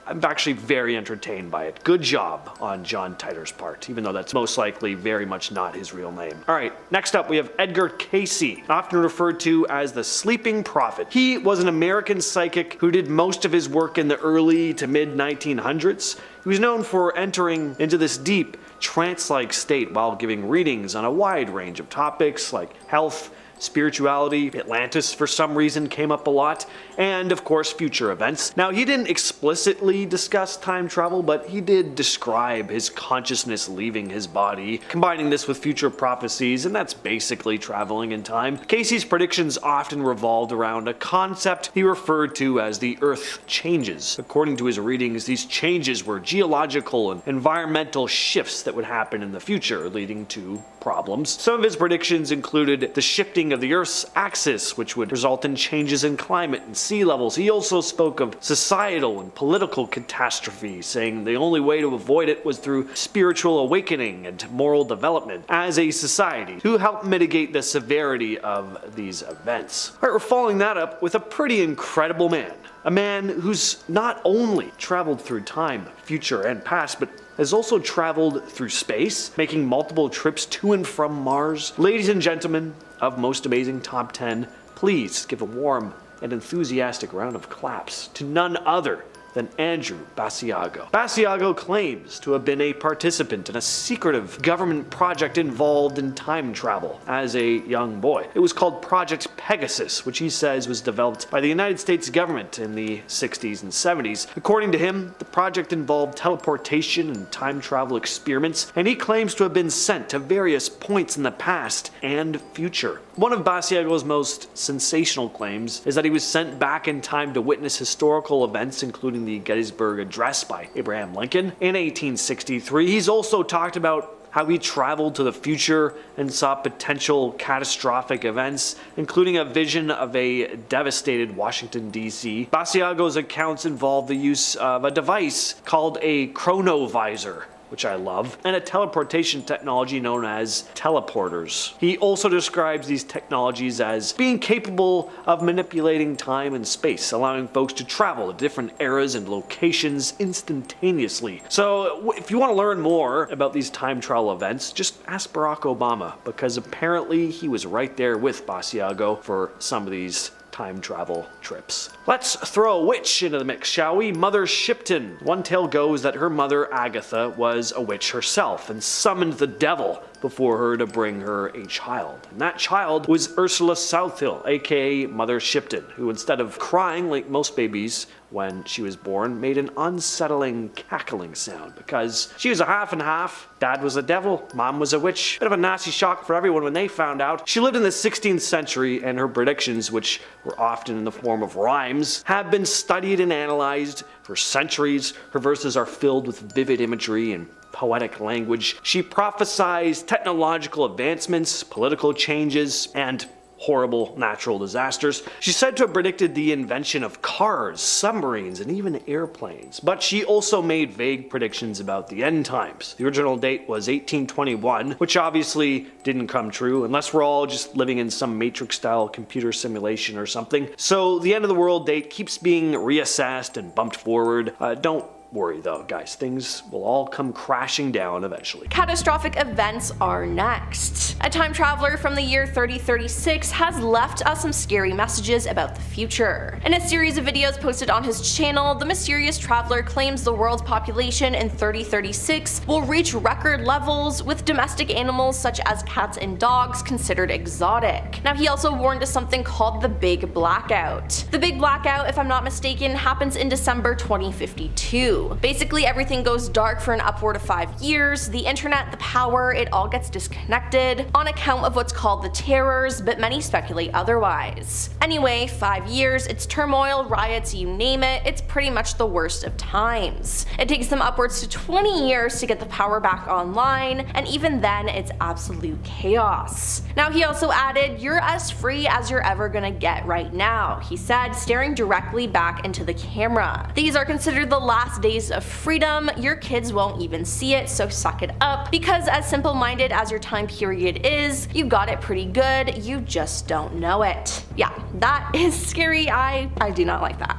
I'm actually very entertained by it. Good job on John Titor's part, even though that's most likely very much not his real name. Alright, next up we have Edgar Cayce, often referred to as the Sleeping Prophet. He was an American psychic who did most of his work in the early to mid 1900s. He was known for entering into this deep, trance-like state while giving readings on a wide range of topics like health, spirituality, Atlantis for some reason came up a lot, and of course future events. Now, he didn't explicitly discuss time travel, but he did describe his consciousness leaving his body, combining this with future prophecies, and that's basically traveling in time. Cayce's predictions often revolved around a concept he referred to as the Earth changes. According to his readings, these changes were geological and environmental shifts that would happen in the future, leading to problems. Some of his predictions included the shifting of the Earth's axis, which would result in changes in climate and sea levels. He also spoke of societal and political catastrophe, saying the only way to avoid it was through spiritual awakening and moral development as a society to help mitigate the severity of these events. Alright, we're following that up with a pretty incredible man. A man who's not only traveled through time, future, and past, but has also traveled through space, making multiple trips to and from Mars. Ladies and gentlemen of Most Amazing Top 10, please give a warm and enthusiastic round of claps to none other than Andrew Basiagos. Basiagos claims to have been a participant in a secretive government project involved in time travel as a young boy. It was called Project Pegasus, which he says was developed by the United States government in the 60s and 70s. According to him, the project involved teleportation and time travel experiments, and he claims to have been sent to various points in the past and future. One of Basiagos' most sensational claims is that he was sent back in time to witness historical events, including the Gettysburg Address by Abraham Lincoln in 1863. He's also talked about how he traveled to the future and saw potential catastrophic events, including a vision of a devastated Washington, D.C. Basiagos' accounts involve the use of a device called a chronovisor, which I love, and a teleportation technology known as teleporters. He also describes these technologies as being capable of manipulating time and space, allowing folks to travel to different eras and locations instantaneously. So if you want to learn more about these time travel events, just ask Barack Obama, because apparently he was right there with Basiagos for some of these time travel trips. Let's throw a witch into the mix, shall we? Mother Shipton. One tale goes that her mother Agatha was a witch herself and summoned the devil before her to bring her a child. And that child was Ursula Southhill, aka Mother Shipton, who instead of crying like most babies when she was born, made an unsettling cackling sound because she was a half and half. Dad was a devil, mom was a witch. Bit of a nasty shock for everyone when they found out. She lived in the 16th century, and her predictions, which were often in the form of rhymes, have been studied and analyzed for centuries. Her verses are filled with vivid imagery and poetic language. She prophesies technological advancements, political changes, and horrible natural disasters. She's said to have predicted the invention of cars, submarines, and even airplanes. But she also made vague predictions about the end times. The original date was 1821, which obviously didn't come true, unless we're all just living in some Matrix-style computer simulation or something. So the end of the world date keeps being reassessed and bumped forward. Don't worry though, guys, things will all come crashing down eventually. Catastrophic events are next. A time traveler from the year 3036 has left us some scary messages about the future. In a series of videos posted on his channel, the mysterious traveler claims the world's population in 3036 will reach record levels, with domestic animals such as cats and dogs considered exotic. Now, he also warned of something called the Big Blackout. The Big Blackout, if I'm not mistaken, happens in December 2052. Basically, everything goes dark for an upward of 5 years. The internet, the power, it all gets disconnected on account of what's called the Terrors, but many speculate otherwise. Anyway, 5 years, it's turmoil, riots, you name it, it's pretty much the worst of times. It takes them upwards to 20 years to get the power back online, and even then, it's absolute chaos. Now, he also added, "You're as free as you're ever gonna get right now," he said, staring directly back into the camera. These are considered the last days of freedom. Your kids won't even see it, so suck it up, because as simple-minded as your time period is, you got it pretty good, you just don't know it. Yeah, that is scary. I do not like that.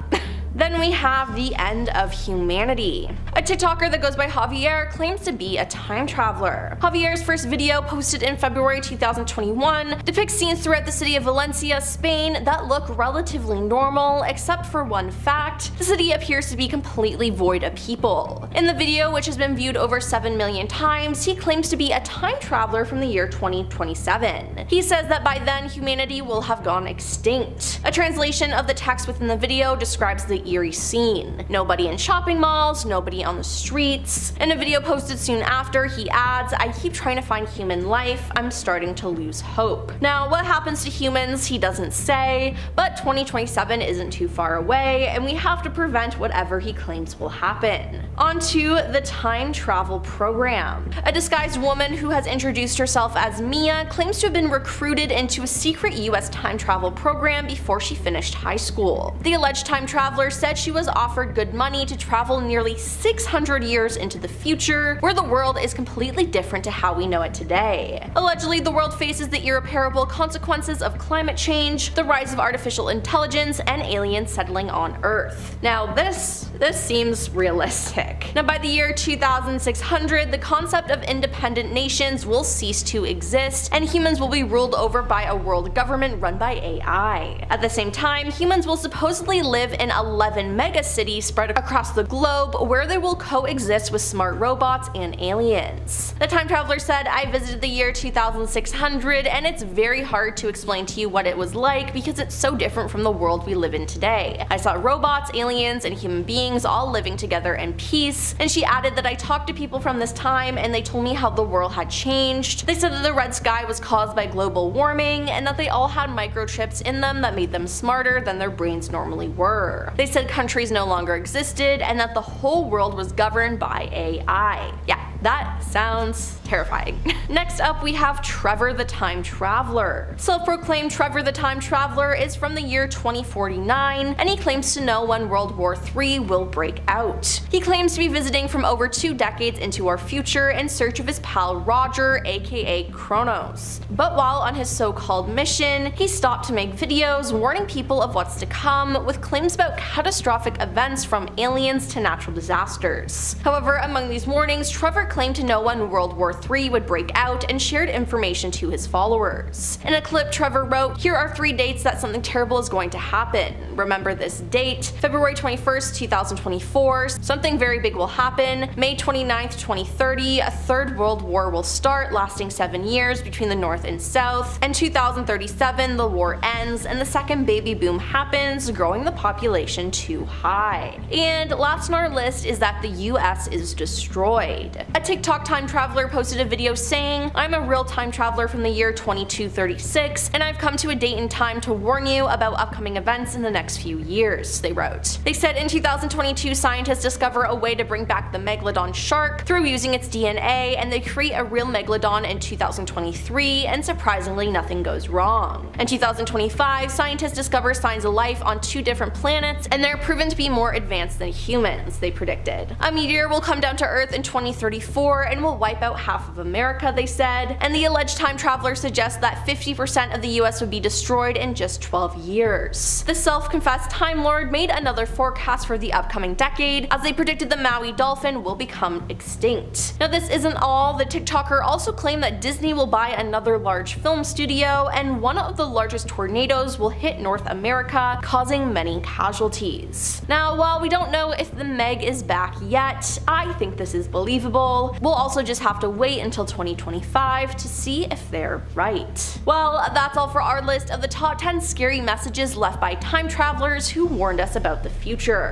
Then we have the end of humanity. A TikToker that goes by Javier claims to be a time traveler. Javier's first video, posted in February 2021, depicts scenes throughout the city of Valencia, Spain that look relatively normal, except for one fact: the city appears to be completely void of people. In the video, which has been viewed over 7 million times, he claims to be a time traveler from the year 2027. He says that by then humanity will have gone extinct. A translation of the text within the video describes the eerie scene. Nobody in shopping malls, nobody on the streets. In a video posted soon after, he adds, "I keep trying to find human life, I'm starting to lose hope." Now, what happens to humans, he doesn't say, but 2027 isn't too far away, and we have to prevent whatever he claims will happen. On to the time travel program. A disguised woman who has introduced herself as Mia claims to have been recruited into a secret US time travel program before she finished high school. The alleged time traveler said she was offered good money to travel nearly 600 years into the future, where the world is completely different to how we know it today. Allegedly, the world faces the irreparable consequences of climate change, the rise of artificial intelligence, and aliens settling on Earth. Now, this seems realistic. Now, by the year 2600, the concept of independent nations will cease to exist, and humans will be ruled over by a world government run by AI. At the same time, humans will supposedly live in 11 megacities spread across the globe, where they will coexist with smart robots and aliens. The time traveler said, "I visited the year 2600, and it's very hard to explain to you what it was like because it's so different from the world we live in today. I saw robots, aliens, and human beings all living together in peace." And she added that, "I talked to people from this time, and they told me how the world had changed. They said that the red sky was caused by global warming, and that they all had microchips in them that made them smarter than their brains normally were. They said countries no longer existed, and that the whole world was governed by AI." Yeah, that sounds terrifying. Next up, we have Trevor the Time Traveler. Self-proclaimed Trevor the Time Traveler is from the year 2049, and he claims to know when World War III will break out. He claims to be visiting from over 2 decades into our future in search of his pal Roger, aka Kronos. But while on his so-called mission, he stopped to make videos warning people of what's to come, with claims about catastrophic events from aliens to natural disasters. However, among these warnings, Trevor claimed to know when World War III would break out and shared information to his followers. In a clip, Trevor wrote, "Here are 3 dates that something terrible is going to happen. Remember this date. February 21st, 2024, something very big will happen. May 29th, 2030, a 3rd World War will start, lasting 7 years between the North and South. And 2037, the war ends and the second baby boom happens, growing the population too high." And last on our list is that the US is destroyed. A TikTok time traveler posted a video saying, "I'm a real time traveler from the year 2236, and I've come to a date in time to warn you about upcoming events in the next few years," they wrote. They said in 2022, scientists discover a way to bring back the megalodon shark through using its DNA, and they create a real megalodon in 2023, and surprisingly nothing goes wrong. In 2025, scientists discover signs of life on 2 different planets, and they're proven to be more advanced than humans, they predicted. A meteor will come down to Earth in 2034 and will wipe out half of America, they said, and the alleged time traveler suggests that 50% of the US would be destroyed in just 12 years. The self-confessed Time Lord made another forecast for the upcoming decade, as they predicted the Maui dolphin will become extinct. Now this isn't all. The TikToker also claimed that Disney will buy another large film studio, and one of the largest tornadoes will hit North America, causing many casualties. Now, while we don't know if the Meg is back yet, I think this is believable. We'll also just have to wait until 2025 to see if they're right. Well, that's all for our list of the top 10 scary messages left by time travelers who warned us about the future.